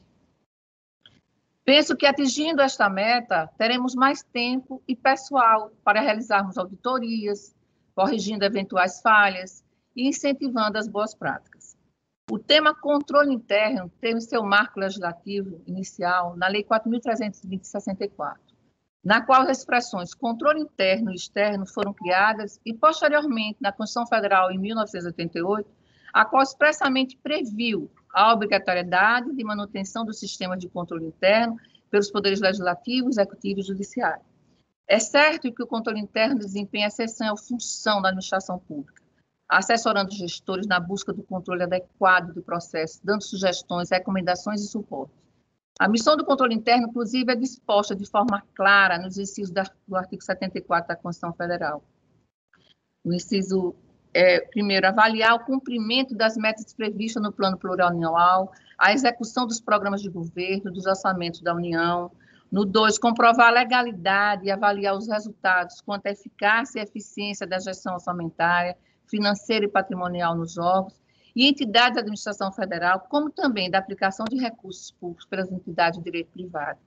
Penso que atingindo esta meta, teremos mais tempo e pessoal para realizarmos auditorias, corrigindo eventuais falhas e incentivando as boas práticas. O tema controle interno teve seu marco legislativo inicial na Lei 4.320 de 64, na qual as expressões controle interno e externo foram criadas e, posteriormente, na Constituição Federal, em 1988, a qual expressamente previu a obrigatoriedade de manutenção do sistema de controle interno pelos poderes legislativo, executivo e judiciário. É certo que o controle interno desempenha essencial função da administração pública, assessorando os gestores na busca do controle adequado do processo, dando sugestões, recomendações e suporte. A missão do controle interno, inclusive, é disposta de forma clara nos incisos do artigo 74 da Constituição Federal. No inciso primeiro, avaliar o cumprimento das metas previstas no Plano Plurianual, a execução dos programas de governo, dos orçamentos da União. No 2, comprovar a legalidade e avaliar os resultados quanto à eficácia e eficiência da gestão orçamentária, financeira e patrimonial nos órgãos e entidades da administração federal, como também da aplicação de recursos públicos pelas entidades de direito privado.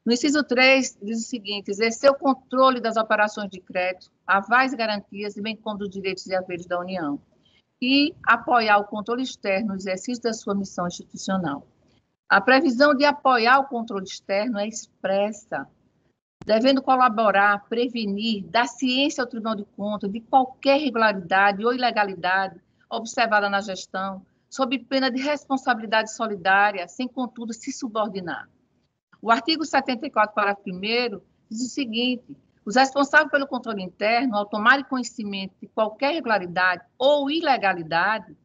No inciso 3, diz o seguinte: exercer o controle das operações de crédito, avais e garantias, bem como dos direitos e haveres da União, e apoiar o controle externo no exercício da sua missão institucional. A previsão de apoiar o controle externo é expressa, devendo colaborar, prevenir, dar ciência ao Tribunal de Contas de qualquer irregularidade ou ilegalidade observada na gestão, sob pena de responsabilidade solidária, sem, contudo, se subordinar. O artigo 74, parágrafo 1º, diz o seguinte: os responsáveis pelo controle interno, ao tomarem conhecimento de qualquer irregularidade ou ilegalidade,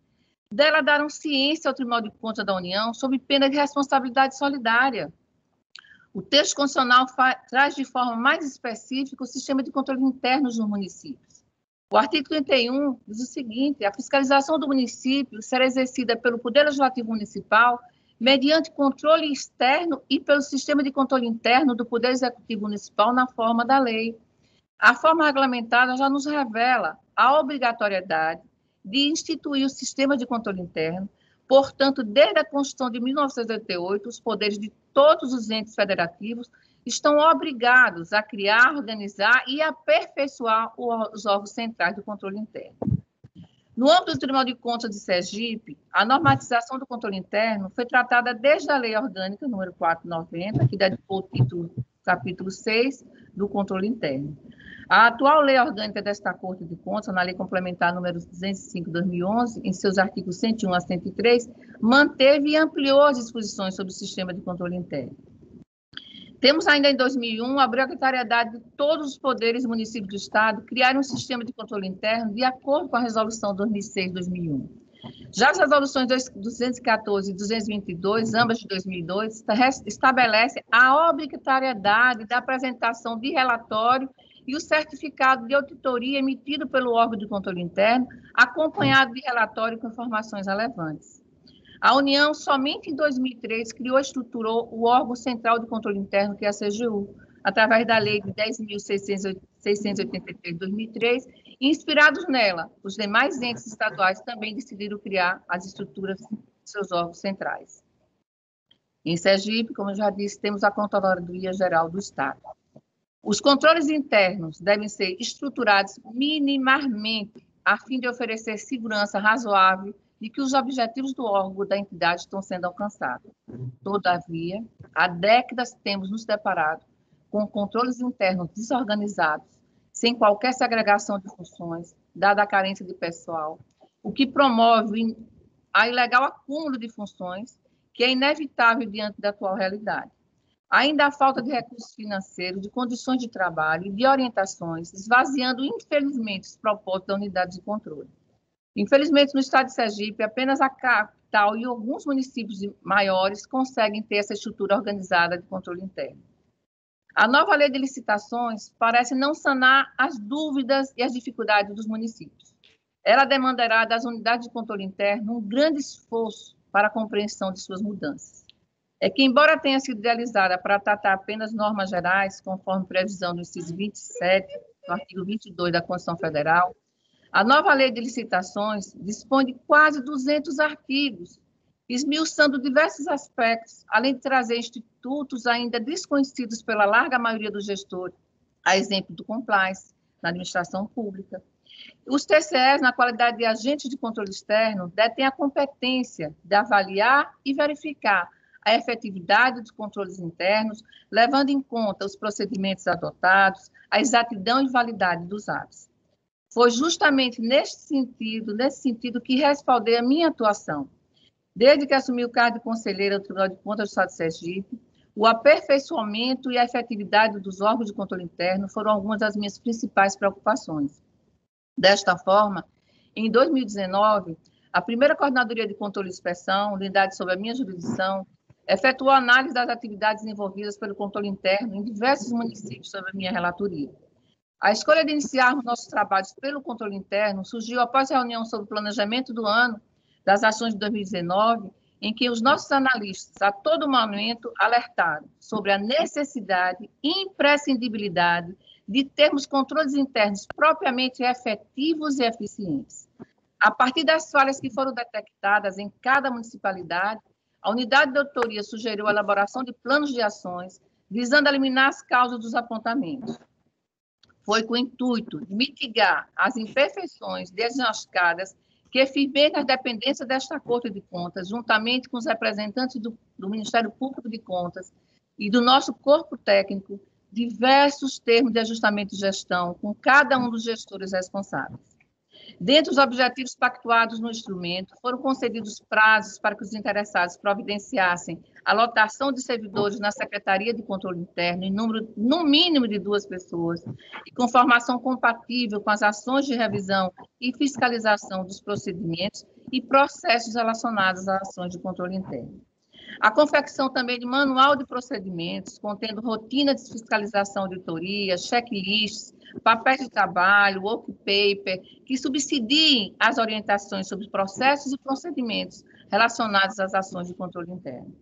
dela darão ciência ao Tribunal de Contas da União sob pena de responsabilidade solidária. O texto constitucional traz de forma mais específica o sistema de controle interno dos municípios. O artigo 31 diz o seguinte: a fiscalização do município será exercida pelo Poder Legislativo Municipal mediante controle externo e pelo sistema de controle interno do Poder Executivo Municipal na forma da lei. A forma regulamentada já nos revela a obrigatoriedade de instituir o sistema de controle interno. Portanto, desde a Constituição de 1988, os poderes de todos os entes federativos estão obrigados a criar, organizar e aperfeiçoar os órgãos centrais do controle interno. No âmbito do Tribunal de Contas de Sergipe, a normatização do controle interno foi tratada desde a Lei Orgânica número 490, que dedicou o título, capítulo 6, do controle interno. A atual Lei Orgânica desta Corte de Contas, na Lei Complementar número 205/2011, em seus artigos 101 a 103, manteve e ampliou as disposições sobre o sistema de controle interno. Temos ainda em 2001 a obrigatoriedade de todos os poderes e municípios do Estado criarem um sistema de controle interno de acordo com a Resolução 2006/2001. Já as resoluções 214 e 222, ambas de 2002, estabelecem a obrigatoriedade da apresentação de relatório e o certificado de auditoria emitido pelo órgão de controle interno, acompanhado de relatório com informações relevantes. A União, somente em 2003, criou e estruturou o órgão central de controle interno, que é a CGU, através da Lei de 10.683 de 2003, e inspirados nela, os demais entes estaduais também decidiram criar as estruturas de seus órgãos centrais. Em Sergipe, como eu já disse, temos a Controladoria Geral do Estado. Os controles internos devem ser estruturados minimamente, a fim de oferecer segurança razoável de que os objetivos do órgão ou da entidade estão sendo alcançados. Todavia, há décadas temos nos deparado com controles internos desorganizados, sem qualquer segregação de funções, dada a carência de pessoal, o que promove a ilegal acúmulo de funções, que é inevitável diante da atual realidade. Ainda há falta de recursos financeiros, de condições de trabalho e de orientações, esvaziando, infelizmente, os propósitos da unidade de controle. Infelizmente, no estado de Sergipe, apenas a capital e alguns municípios maiores conseguem ter essa estrutura organizada de controle interno. A nova lei de licitações parece não sanar as dúvidas e as dificuldades dos municípios. Ela demandará das unidades de controle interno um grande esforço para a compreensão de suas mudanças. É que, embora tenha sido idealizada para tratar apenas normas gerais, conforme previsão do inciso 27, do artigo 22 da Constituição Federal, a nova lei de licitações dispõe de quase 200 artigos, esmiuçando diversos aspectos, além de trazer institutos ainda desconhecidos pela larga maioria dos gestores, a exemplo do compliance, na administração pública. Os TCEs, na qualidade de agentes de controle externo, detêm a competência de avaliar e verificar a efetividade dos controles internos, levando em conta os procedimentos adotados, a exatidão e validade dos atos. Foi justamente nesse sentido que respaldei a minha atuação. Desde que assumi o cargo de conselheira do Tribunal de Contas do Estado de Sergipe, o aperfeiçoamento e a efetividade dos órgãos de controle interno foram algumas das minhas principais preocupações. Desta forma, em 2019, a primeira Coordenadoria de Controle e Inspeção, unidade sob a minha jurisdição, efetuou análise das atividades envolvidas pelo controle interno em diversos municípios sob a minha relatoria. A escolha de iniciarmos nossos trabalhos pelo controle interno surgiu após a reunião sobre o planejamento do ano das ações de 2019, em que os nossos analistas, a todo momento, alertaram sobre a necessidade e imprescindibilidade de termos controles internos propriamente efetivos e eficientes. A partir das falhas que foram detectadas em cada municipalidade, a unidade de auditoria sugeriu a elaboração de planos de ações, visando eliminar as causas dos apontamentos. Foi com o intuito de mitigar as imperfeições diagnosticadas que firmei nas dependências desta Corte de Contas, juntamente com os representantes do Ministério Público de Contas e do nosso corpo técnico, diversos termos de ajustamento de gestão com cada um dos gestores responsáveis. Dentre os objetivos pactuados no instrumento, foram concedidos prazos para que os interessados providenciassem a lotação de servidores na Secretaria de Controle Interno em número, no mínimo, de 2 pessoas, e com formação compatível com as ações de revisão e fiscalização dos procedimentos e processos relacionados às ações de controle interno. A confecção também de manual de procedimentos, contendo rotina de fiscalização, auditoria, checklists, papéis de trabalho, work paper, que subsidiem as orientações sobre processos e procedimentos relacionados às ações de controle interno.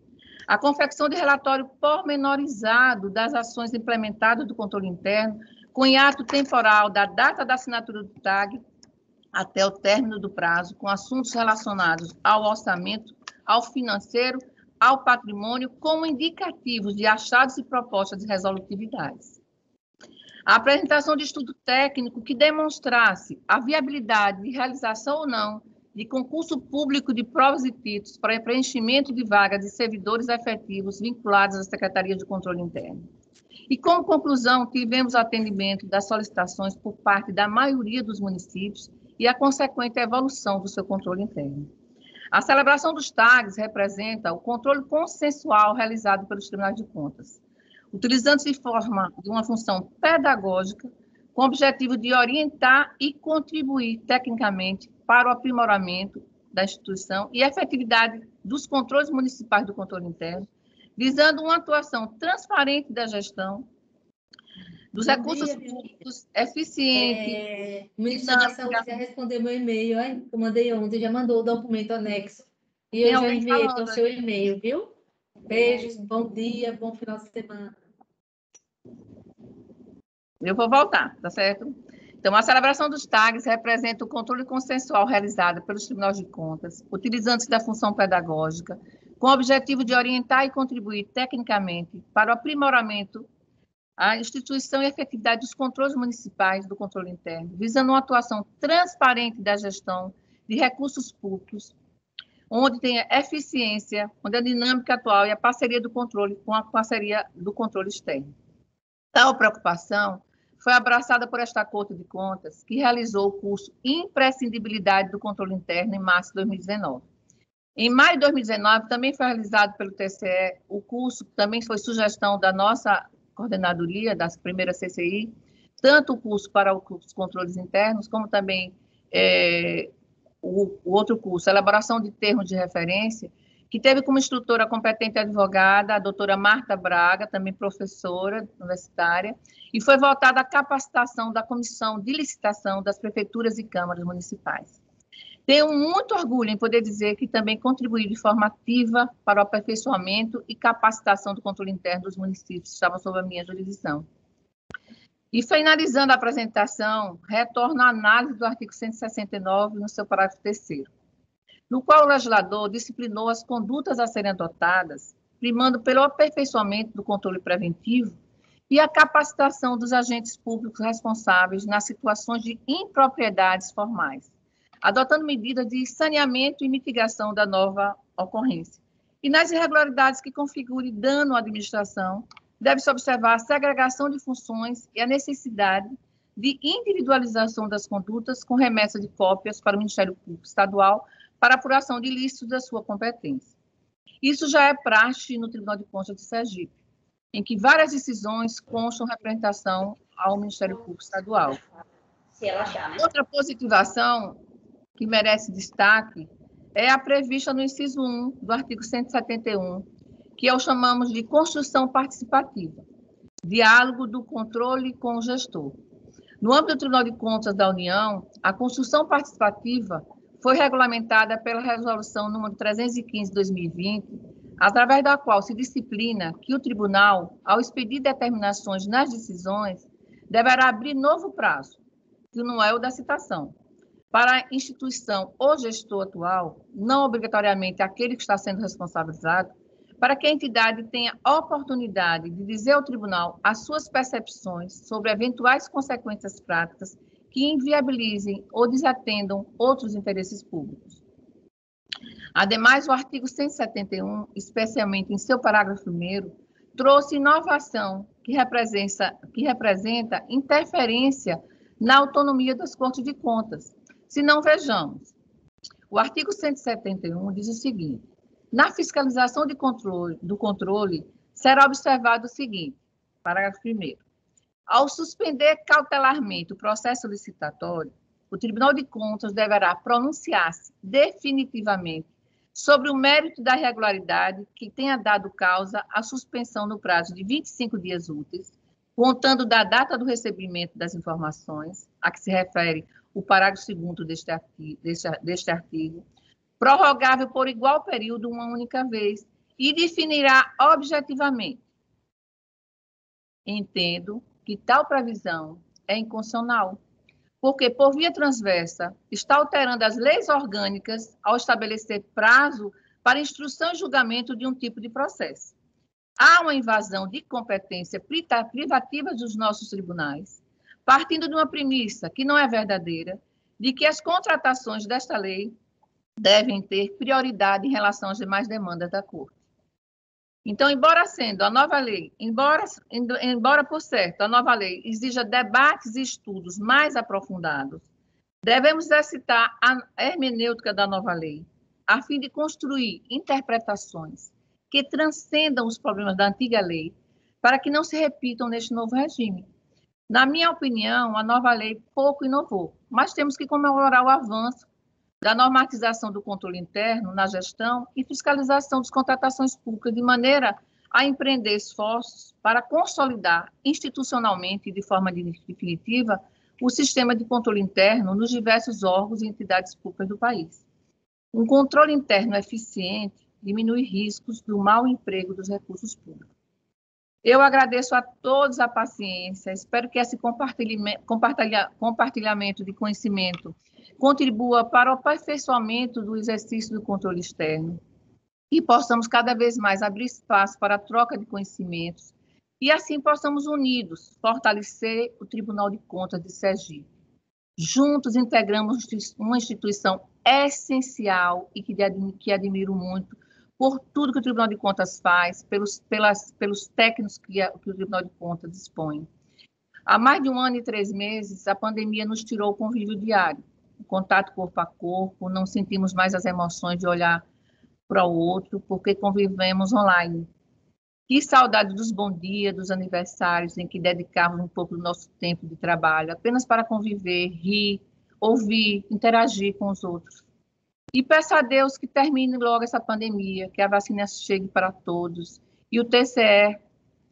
A confecção de relatório pormenorizado das ações implementadas do controle interno, com hiato temporal da data da assinatura do TAG até o término do prazo, com assuntos relacionados ao orçamento, ao financeiro, ao patrimônio, como indicativos de achados e propostas de resolutividades. A apresentação de estudo técnico que demonstrasse a viabilidade de realização ou não de concurso público de provas e títulos para preenchimento de vagas de servidores efetivos vinculados à Secretaria de Controle Interno. E, como conclusão, tivemos atendimento das solicitações por parte da maioria dos municípios e a consequente evolução do seu controle interno. A celebração dos TAGs representa o controle consensual realizado pelos tribunais de contas, utilizando-se de uma função pedagógica com o objetivo de orientar e contribuir tecnicamente para o aprimoramento da instituição e efetividade dos controles municipais do controle interno, visando uma atuação transparente da gestão, dos recursos públicos, eficiente. O Ministério da Saúde já respondeu meu e-mail, eu mandei ontem, já mandou o documento anexo. E eu já enviei para o seu e-mail, viu? Beijos, bom dia, bom final de semana. Eu vou voltar, tá certo? Então, a celebração dos TAGs representa o controle consensual realizado pelos tribunais de contas, utilizando-se da função pedagógica, com o objetivo de orientar e contribuir tecnicamente para o aprimoramento a instituição e efetividade dos controles municipais do controle interno, visando uma atuação transparente da gestão de recursos públicos, onde tem a eficiência, onde a dinâmica atual e a parceria do controle com a parceria do controle externo. Tal preocupação foi abraçada por esta Corte de Contas, que realizou o curso Imprescindibilidade do Controle Interno em março de 2019. Em maio de 2019, também foi realizado pelo TCE o curso, também foi sugestão da nossa coordenadoria, da primeira CCI, tanto o curso para os controles internos, como também o outro curso, elaboração de termos de referência, que teve como instrutora competente advogada a doutora Marta Braga, também professora universitária, e foi voltada à capacitação da Comissão de Licitação das Prefeituras e Câmaras Municipais. Tenho muito orgulho em poder dizer que também contribuí de forma ativa para o aperfeiçoamento e capacitação do controle interno dos municípios que estavam sob a minha jurisdição. E, finalizando a apresentação, retorno à análise do artigo 169, no seu parágrafo 3º, no qual o legislador disciplinou as condutas a serem adotadas, primando pelo aperfeiçoamento do controle preventivo e a capacitação dos agentes públicos responsáveis nas situações de impropriedades formais, adotando medidas de saneamento e mitigação da nova ocorrência. E nas irregularidades que configurem dano à administração, deve-se observar a segregação de funções e a necessidade de individualização das condutas com remessa de cópias para o Ministério Público Estadual para apuração de ilícitos da sua competência. Isso já é praxe no Tribunal de Contas de Sergipe, em que várias decisões constam representação ao Ministério Público Estadual. Se ela achar, né? Outra positivação que merece destaque é a prevista no inciso 1 do artigo 171, que chamamos de construção participativa, diálogo do controle com o gestor. No âmbito do Tribunal de Contas da União, a construção participativa foi regulamentada pela Resolução número 315 de 2020, através da qual se disciplina que o tribunal, ao expedir determinações nas decisões, deverá abrir novo prazo, que não é o da citação, para a instituição ou gestor atual, não obrigatoriamente aquele que está sendo responsabilizado, para que a entidade tenha a oportunidade de dizer ao tribunal as suas percepções sobre eventuais consequências práticas que inviabilizem ou desatendam outros interesses públicos. Ademais, o artigo 171, especialmente em seu parágrafo 1º, trouxe inovação que representa interferência na autonomia das Cortes de Contas. Se não, vejamos. O artigo 171 diz o seguinte: na fiscalização do controle, será observado o seguinte, parágrafo 1º. Ao suspender cautelarmente o processo licitatório, o Tribunal de Contas deverá pronunciar-se definitivamente sobre o mérito da irregularidade que tenha dado causa à suspensão no prazo de 25 dias úteis, contando da data do recebimento das informações, a que se refere o parágrafo 2º deste artigo, prorrogável por igual período uma única vez, e definirá objetivamente. Entendo que tal previsão é inconstitucional, porque, por via transversa, está alterando as leis orgânicas ao estabelecer prazo para instrução e julgamento de um tipo de processo. Há uma invasão de competência privativa dos nossos tribunais, partindo de uma premissa que não é verdadeira, de que as contratações desta lei devem ter prioridade em relação às demais demandas da Corte. Então, embora sendo a nova lei, embora por certo a nova lei exija debates e estudos mais aprofundados, devemos exercitar a hermenêutica da nova lei, a fim de construir interpretações que transcendam os problemas da antiga lei, para que não se repitam neste novo regime. Na minha opinião, a nova lei pouco inovou, mas temos que comemorar o avanço da normatização do controle interno na gestão e fiscalização das contratações públicas, de maneira a empreender esforços para consolidar institucionalmente e de forma definitiva o sistema de controle interno nos diversos órgãos e entidades públicas do país. Um controle interno eficiente diminui riscos do mau emprego dos recursos públicos. Eu agradeço a todos a paciência, espero que esse compartilhamento de conhecimento contribua para o aperfeiçoamento do exercício do controle externo e possamos cada vez mais abrir espaço para a troca de conhecimentos e assim possamos unidos fortalecer o Tribunal de Contas de Sergipe. Juntos integramos uma instituição essencial e que admiro muito por tudo que o Tribunal de Contas faz, pelos técnicos que o Tribunal de Contas dispõe. Há mais de 1 ano e 3 meses, a pandemia nos tirou o convívio diário, o contato corpo a corpo, não sentimos mais as emoções de olhar para o outro, porque convivemos online. Que saudade dos bons dias, dos aniversários, em que dedicávamos um pouco do nosso tempo de trabalho apenas para conviver, rir, ouvir, interagir com os outros. E peço a Deus que termine logo essa pandemia, que a vacina chegue para todos e o TCE,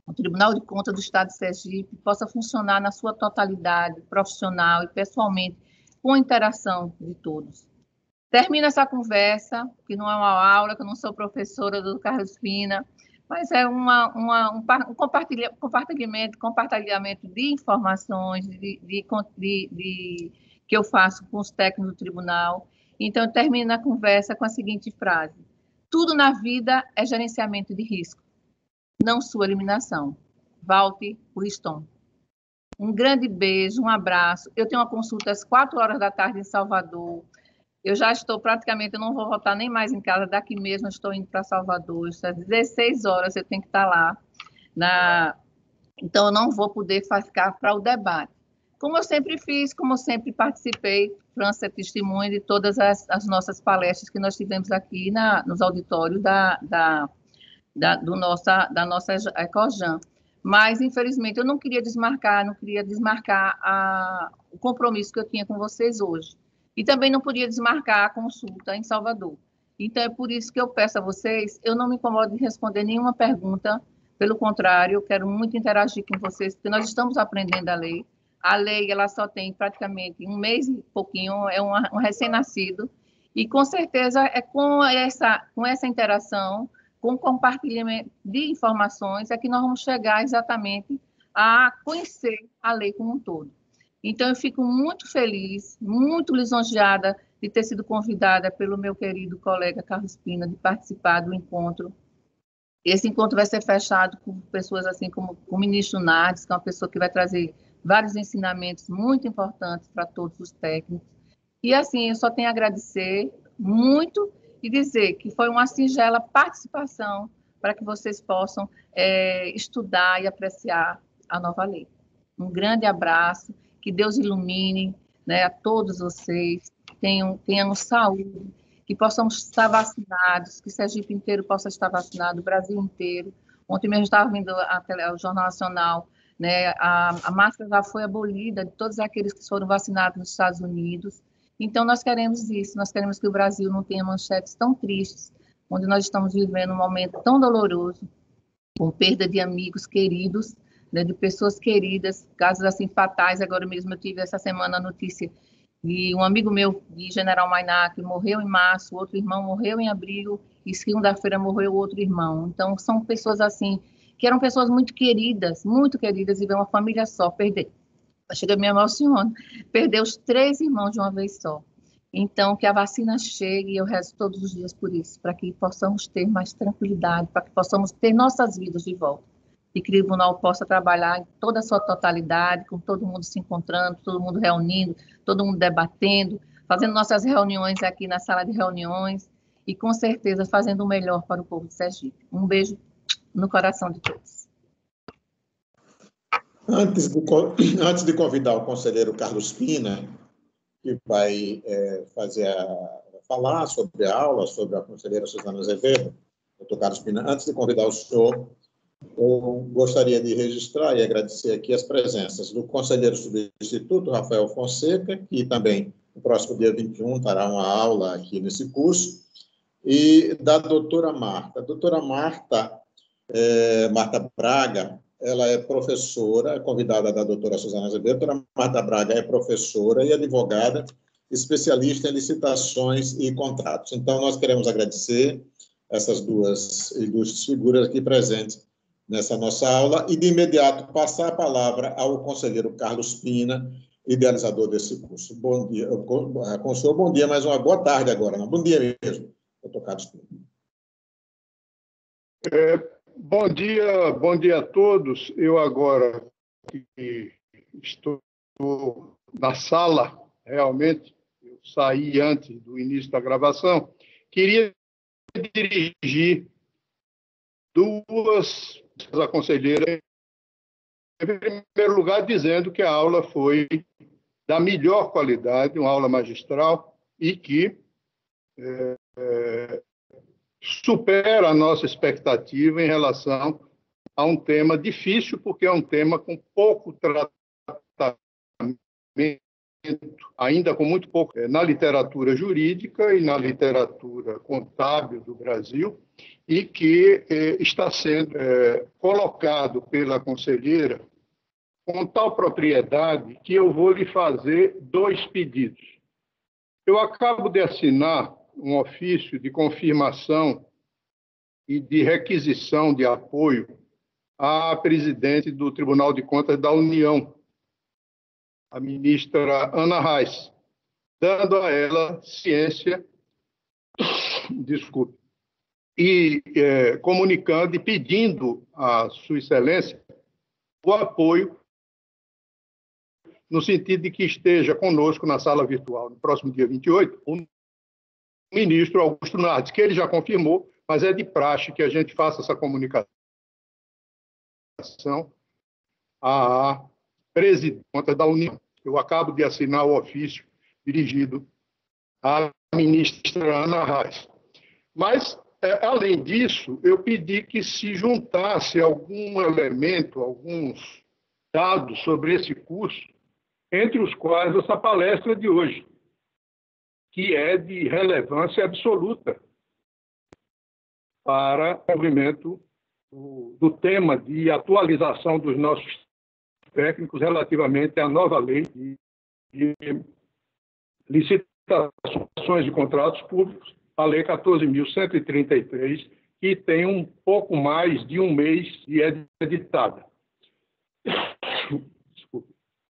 o Tribunal de Contas do Estado de Sergipe, possa funcionar na sua totalidade, profissional e pessoalmente, com a interação de todos. Termino essa conversa, que não é uma aula, que eu não sou professora do Carlos Pina, mas é um compartilhamento de informações que eu faço com os técnicos do tribunal. Então, eu termino a conversa com a seguinte frase: tudo na vida é gerenciamento de risco, não sua eliminação. Walter Huiston. Um grande beijo, um abraço. Eu tenho uma consulta às 4h em Salvador. Eu já estou praticamente, eu não vou voltar nem mais em casa, daqui mesmo eu estou indo para Salvador. Às 16 horas eu tenho que estar lá. Então, eu não vou poder ficar para o debate. Como eu sempre fiz, como eu sempre participei, França é testemunha de todas as nossas palestras que nós tivemos aqui nos auditórios da nossa Ecojam. Mas, infelizmente, eu não queria desmarcar o compromisso que eu tinha com vocês hoje. E também não podia desmarcar a consulta em Salvador. Então, é por isso que eu peço a vocês, eu não me incomodo de responder nenhuma pergunta, pelo contrário, eu quero muito interagir com vocês, porque nós estamos aprendendo a lei. A lei, ela só tem praticamente 1 mês e pouquinho, é um recém-nascido, e com certeza é com essa interação, com o compartilhamento de informações, é que nós vamos chegar exatamente a conhecer a lei como um todo. Então, eu fico muito feliz, muito lisonjeada de ter sido convidada pelo meu querido colega Carlos Pina de participar do encontro. Esse encontro vai ser fechado com pessoas assim como o ministro Nardes, que é uma pessoa que vai trazer vários ensinamentos muito importantes para todos os técnicos. E, assim, eu só tenho a agradecer muito e dizer que foi uma singela participação para que vocês possam estudar e apreciar a nova lei. Um grande abraço, que Deus ilumine, né, a todos vocês, tenham saúde, que possamos estar vacinados, que Sergipe inteiro possa estar vacinado, o Brasil inteiro. Ontem mesmo estava vendo o Jornal Nacional, né, a máscara já foi abolida de todos aqueles que foram vacinados nos Estados Unidos. Então, nós queremos isso, nós queremos que o Brasil não tenha manchetes tão tristes, onde nós estamos vivendo um momento tão doloroso, com perda de amigos queridos, né, de pessoas queridas, casos assim fatais. Agora mesmo eu tive essa semana a notícia de um amigo meu de General Mainá, que morreu em março, o outro irmão morreu em abril, e segunda-feira morreu o outro irmão. Então, são pessoas assim, que eram pessoas muito queridas, e ver uma família só perder. Chega a me emocionar, perder os 3 irmãos de uma vez só. Então, que a vacina chegue, e eu rezo todos os dias por isso, para que possamos ter mais tranquilidade, para que possamos ter nossas vidas de volta. E que o tribunal possa trabalhar em toda a sua totalidade, com todo mundo se encontrando, todo mundo reunindo, todo mundo debatendo, fazendo nossas reuniões aqui na sala de reuniões, e com certeza fazendo o melhor para o povo de Sergipe. Um beijo no coração de todos. Antes de convidar o conselheiro Carlos Pina, que vai falar sobre a aula, sobre a conselheira Suzana Azevedo, doutor Carlos Pina, antes de convidar o senhor, eu gostaria de registrar e agradecer aqui as presenças do conselheiro substituto, Rafael Fonseca, que também, no próximo dia 21, dará uma aula aqui nesse curso, e da doutora Marta. A doutora Marta Braga, ela é professora, convidada da doutora Suzana Azevedo. A doutora Marta Braga é professora e advogada, especialista em licitações e contratos. Então, nós queremos agradecer essas duas ilustres figuras aqui presentes nessa nossa aula e, de imediato, passar a palavra ao conselheiro Carlos Pina, idealizador desse curso. Bom dia, com o senhor, bom dia, mas uma boa tarde agora, não? Bom dia mesmo, doutor Carlos Pina. Bom dia a todos. Eu agora que estou na sala, realmente, eu saí antes do início da gravação, queria dirigir duas à conselheira, em primeiro lugar, dizendo que a aula foi da melhor qualidade, uma aula magistral, e que supera a nossa expectativa em relação a um tema difícil, porque é um tema com pouco tratamento, ainda com muito pouco na literatura jurídica e na literatura contábil do Brasil, e que está sendo colocado pela conselheira com tal propriedade que eu vou lhe fazer 2 pedidos. Eu acabo de assinar um ofício de confirmação e de requisição de apoio à presidente do Tribunal de Contas da União, a ministra Ana Reis, dando a ela ciência, e comunicando e pedindo à Sua Excelência o apoio no sentido de que esteja conosco na sala virtual, no próximo dia 28, o ministro Augusto Nardes, que ele já confirmou, mas é de praxe que a gente faça essa comunicação à presidenta da União. Eu acabo de assinar o ofício dirigido à ministra Ana Reis. Mas, além disso, eu pedi que se juntasse algum elemento, alguns dados sobre esse curso, entre os quais essa palestra de hoje, que é de relevância absoluta para o desenvolvimento do tema de atualização dos nossos técnicos relativamente à nova lei de licitações de contratos públicos, a Lei 14.133, que tem um pouco mais de um mês de editada. Desculpe.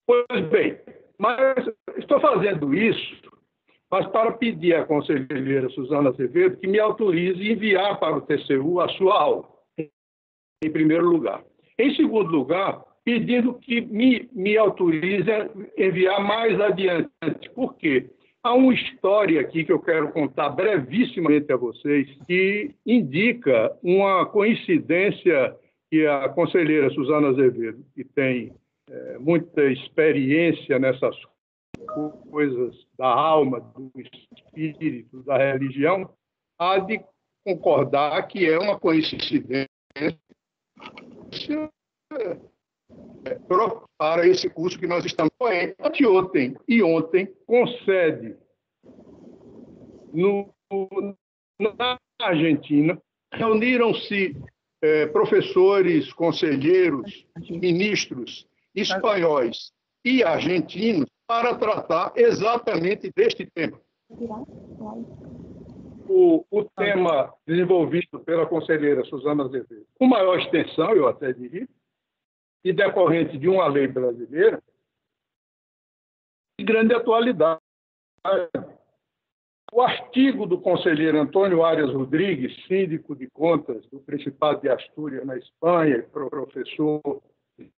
Pois bem, mas estou fazendo isso, mas para pedir à conselheira Suzana Azevedo que me autorize enviar para o TCU a sua aula, em primeiro lugar. Em segundo lugar, pedindo que me autorize a enviar mais adiante. Por quê? Há uma história aqui que eu quero contar brevissimamente a vocês, que indica uma coincidência que a conselheira Suzana Azevedo, que tem muita experiência nessas coisas da alma, do espírito, da religião, há de concordar que é uma coincidência para esse curso que nós estamos anteontem e ontem concede na Argentina, reuniram-se professores, conselheiros, ministros espanhóis e argentinos para tratar exatamente deste tema. O tema desenvolvido pela conselheira Suzana Azevedo, com maior extensão, eu até diria, e decorrente de uma lei brasileira, de grande atualidade. O artigo do conselheiro Antônio Arias Rodrigues, síndico de contas do Principado de Astúrias, na Espanha, professor de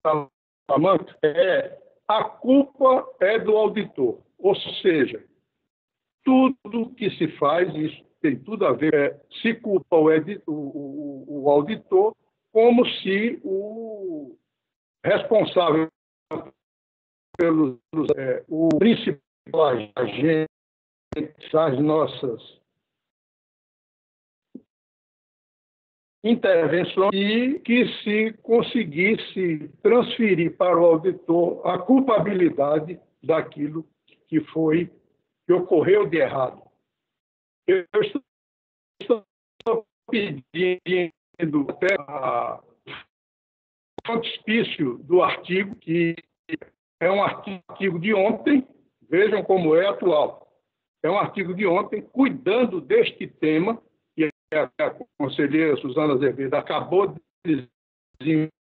Salamanca, a culpa é do auditor. Ou seja, tudo que se faz, isso tem tudo a ver, se culpa o auditor como se o responsável o principal agente das nossas intervenções e que se conseguisse transferir para o auditor a culpabilidade daquilo que ocorreu de errado. Eu estou pedindo até o frontispício do artigo, que é um artigo de ontem, vejam como é atual. É um artigo de ontem, cuidando deste tema, que a conselheira Suzana Azevedo acabou de desenvolver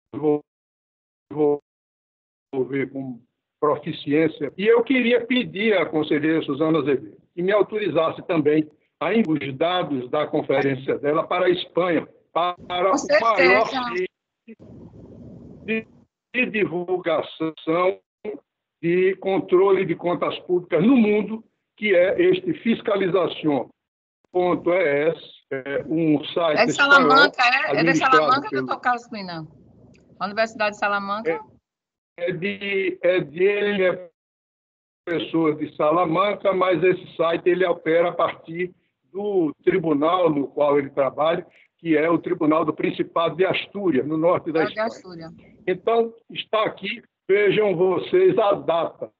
com proficiência. E eu queria pedir à conselheira Suzana Azevedo que me autorizasse também a enviar os dados da conferência dela para a Espanha, para o maior de divulgação de controle de contas públicas no mundo, que é este fiscalização.es, um site é de Salamanca, espanhol, é de Salamanca, doutor Carlos Pina? A Universidade de Salamanca? Ele é professor de Salamanca, mas esse site ele opera a partir do tribunal no qual ele trabalha, que é o Tribunal do Principado de Astúrias, no norte da Espanha. Então, está aqui, vejam vocês a data.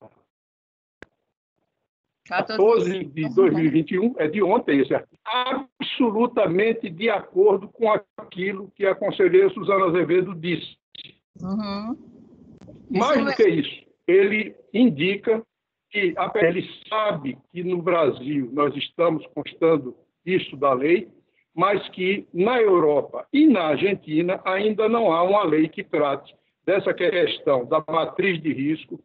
14 de 2021, é de ontem esse artigo, absolutamente de acordo com aquilo que a conselheira Suzana Azevedo disse. Mais do que isso, ele indica que ele sabe que no Brasil nós estamos constando isso da lei, mas que na Europa e na Argentina ainda não há uma lei que trate dessa questão da matriz de risco,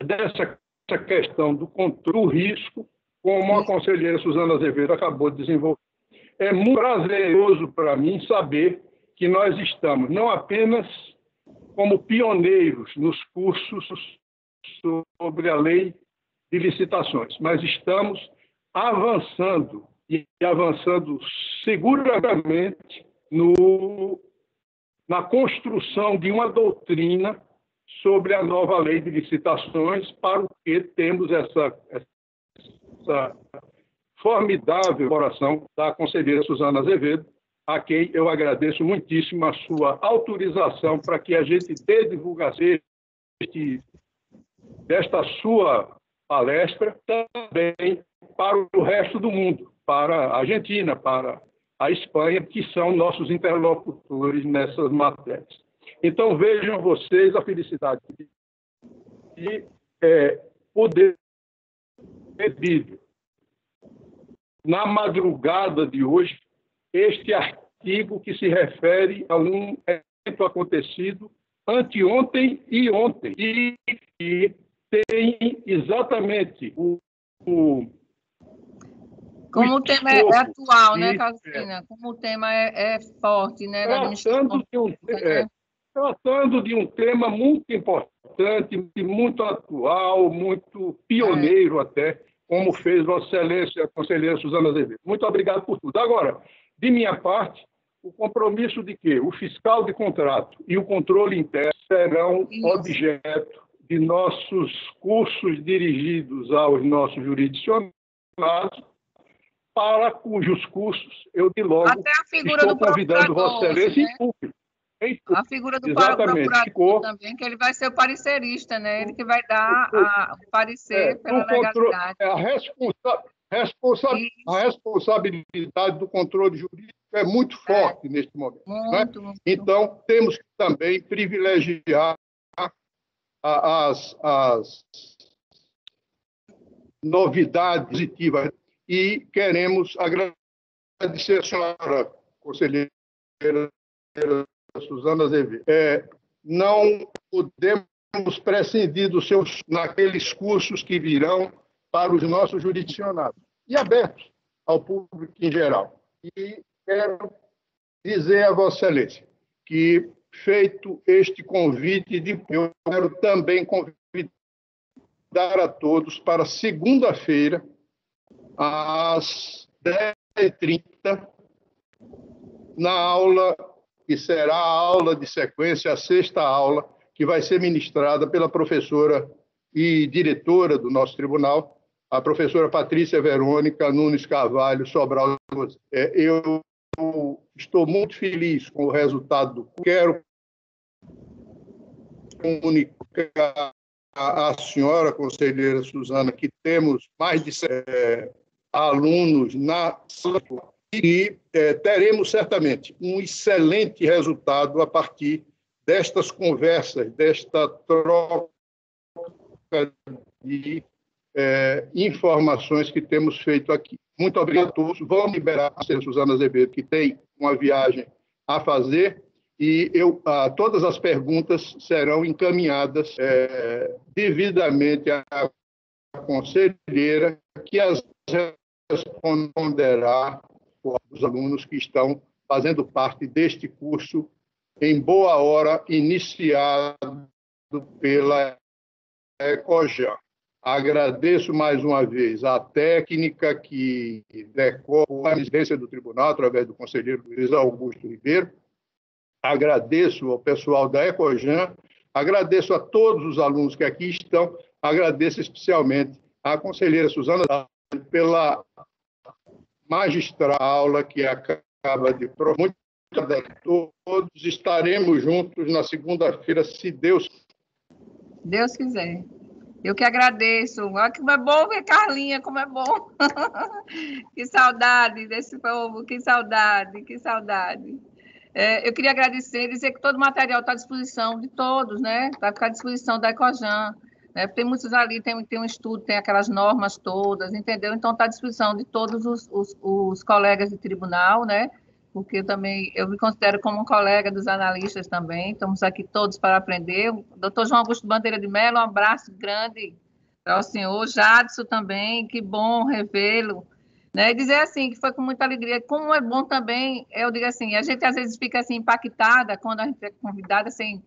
dessa questão do controle do risco, como a conselheira Suzana Azevedo acabou de desenvolver. É muito prazeroso para mim saber que nós estamos não apenas como pioneiros nos cursos sobre a lei de licitações, mas estamos avançando e avançando seguramente na construção de uma doutrina sobre a nova lei de licitações, para o que temos essa formidável oração da conselheira Suzana Azevedo, a quem eu agradeço muitíssimo a sua autorização para que a gente dê divulgação desta sua palestra também para o resto do mundo, para a Argentina, para a Espanha, que são nossos interlocutores nessas matérias. Então, vejam vocês a felicidade de poder ter na madrugada de hoje este artigo que se refere a um evento acontecido anteontem e ontem, e que tem exatamente como o tema é atual, né, Carlos Pina? Como o tema é forte, né? Tratando de um tema muito importante, muito atual, muito pioneiro até, como fez Vossa Excelência, a conselheira Suzana Azevedo. Muito obrigado por tudo. Agora, de minha parte, o compromisso de que o fiscal de contrato e o controle interno serão objeto de nossos cursos dirigidos aos nossos jurisdicionados, para cujos cursos eu, de logo, estou convidando Vossa Excelência em público. A figura do procurador também, que ele vai ser o parecerista, né? Ele que vai dar o parecer pela legalidade. A responsabilidade do controle jurídico é muito forte neste momento. Muito, né? muito. Então, temos que também privilegiar as novidades positivas. E queremos agradecer a senhora, conselheira Suzana Azevedo. Não podemos prescindir dos seus, naqueles cursos que virão para os nossos jurisdicionados e abertos ao público em geral. E quero dizer a Vossa Excelência que, feito este convite, eu quero também convidar a todos para segunda-feira, às 10h30, na aula, que será a aula de sequência, a sexta aula, que vai ser ministrada pela professora e diretora do nosso tribunal, a professora Patrícia Verônica Nunes Carvalho Sobral. Eu estou muito feliz com o resultado do curso. Quero comunicar à senhora, conselheira Suzana, que temos mais de alunos na sala e teremos certamente um excelente resultado a partir destas conversas, desta troca de informações que temos feito aqui. Muito obrigado a todos. Vamos liberar a senhora Suzana Azevedo, que tem uma viagem a fazer, e todas as perguntas serão encaminhadas devidamente à conselheira, que as responderá aos alunos que estão fazendo parte deste curso em boa hora, iniciado pela Ecojan. Agradeço mais uma vez a técnica que decorre a presidência do tribunal, através do conselheiro Luiz Augusto Ribeiro. Agradeço ao pessoal da Ecojan, agradeço a todos os alunos que aqui estão, agradeço especialmente à conselheira Suzana pela magistral aula que acaba de promover. Todos estaremos juntos na segunda-feira, se Deus quiser. Eu que agradeço. Olha como é bom ver Carlinha, como é bom. Que saudade desse povo, que saudade, que saudade. Eu queria agradecer e dizer que todo o material está à disposição de todos, né? Vai ficar à disposição da Ecojan. Né? Tem muitos ali, tem um estudo, tem aquelas normas todas, entendeu? Então, está à disposição de todos os colegas de tribunal, né? Porque eu me considero como um colega dos analistas também, estamos aqui todos para aprender. O doutor João Augusto Bandeira de Mello, um abraço grande para o senhor, Jadson também, que bom revê-lo. Né? E dizer assim, que foi com muita alegria, como é bom também, eu digo assim, a gente às vezes fica assim impactada quando a gente é convidada, sem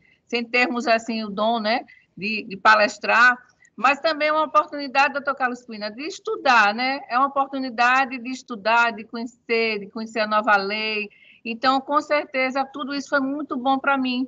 termos assim o dom, né, de palestrar, mas também é uma oportunidade, doutor Carlos Pina, de estudar, né? É uma oportunidade de estudar, de conhecer a nova lei. Então, com certeza, tudo isso foi muito bom para mim.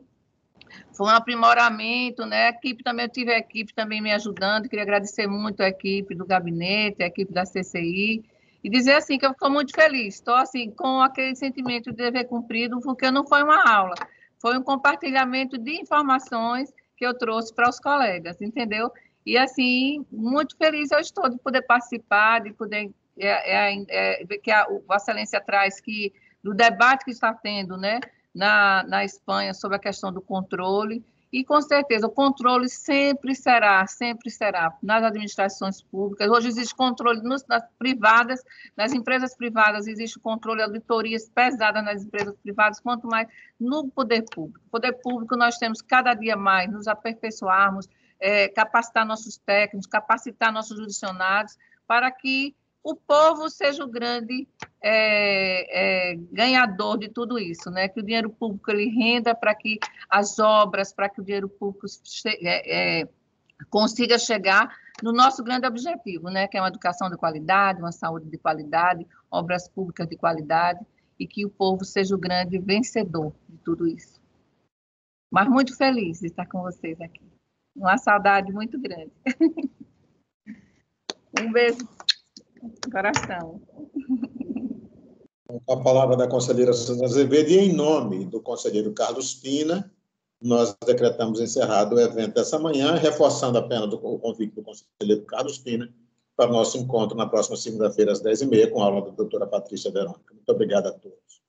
Foi um aprimoramento, né? Eu tive a equipe também me ajudando, queria agradecer muito a equipe do gabinete, a equipe da CCI, e dizer assim que eu estou muito feliz, estou assim com aquele sentimento de dever cumprido, porque não foi uma aula, foi um compartilhamento de informações que eu trouxe para os colegas, entendeu? E, assim, muito feliz eu estou de poder participar, de poder ver que Vossa Excelência traz do debate que está tendo, né, na Espanha sobre a questão do controle, e, com certeza, o controle sempre será nas administrações públicas. Hoje existe controle nas privadas, nas empresas privadas existe o controle, auditorias pesadas nas empresas privadas, quanto mais no poder público. No poder público nós temos cada dia mais nos aperfeiçoarmos, capacitar nossos técnicos, capacitar nossos jurisdicionados, para que o povo seja o grande ganhador de tudo isso, né? Que o dinheiro público ele renda para que as obras, para que o dinheiro público consiga chegar no nosso grande objetivo, né? Que é uma educação de qualidade, uma saúde de qualidade, obras públicas de qualidade, e que o povo seja o grande vencedor de tudo isso. Mas muito feliz de estar com vocês aqui. Uma saudade muito grande. Um beijo no coração. Com a palavra da conselheira Suzana Azevedo e em nome do conselheiro Carlos Pina, nós decretamos encerrado o evento dessa manhã, reforçando apenas o convite do conselheiro Carlos Pina para o nosso encontro na próxima segunda-feira, às 10h30, com a aula da doutora Patrícia Verônica. Muito obrigado a todos.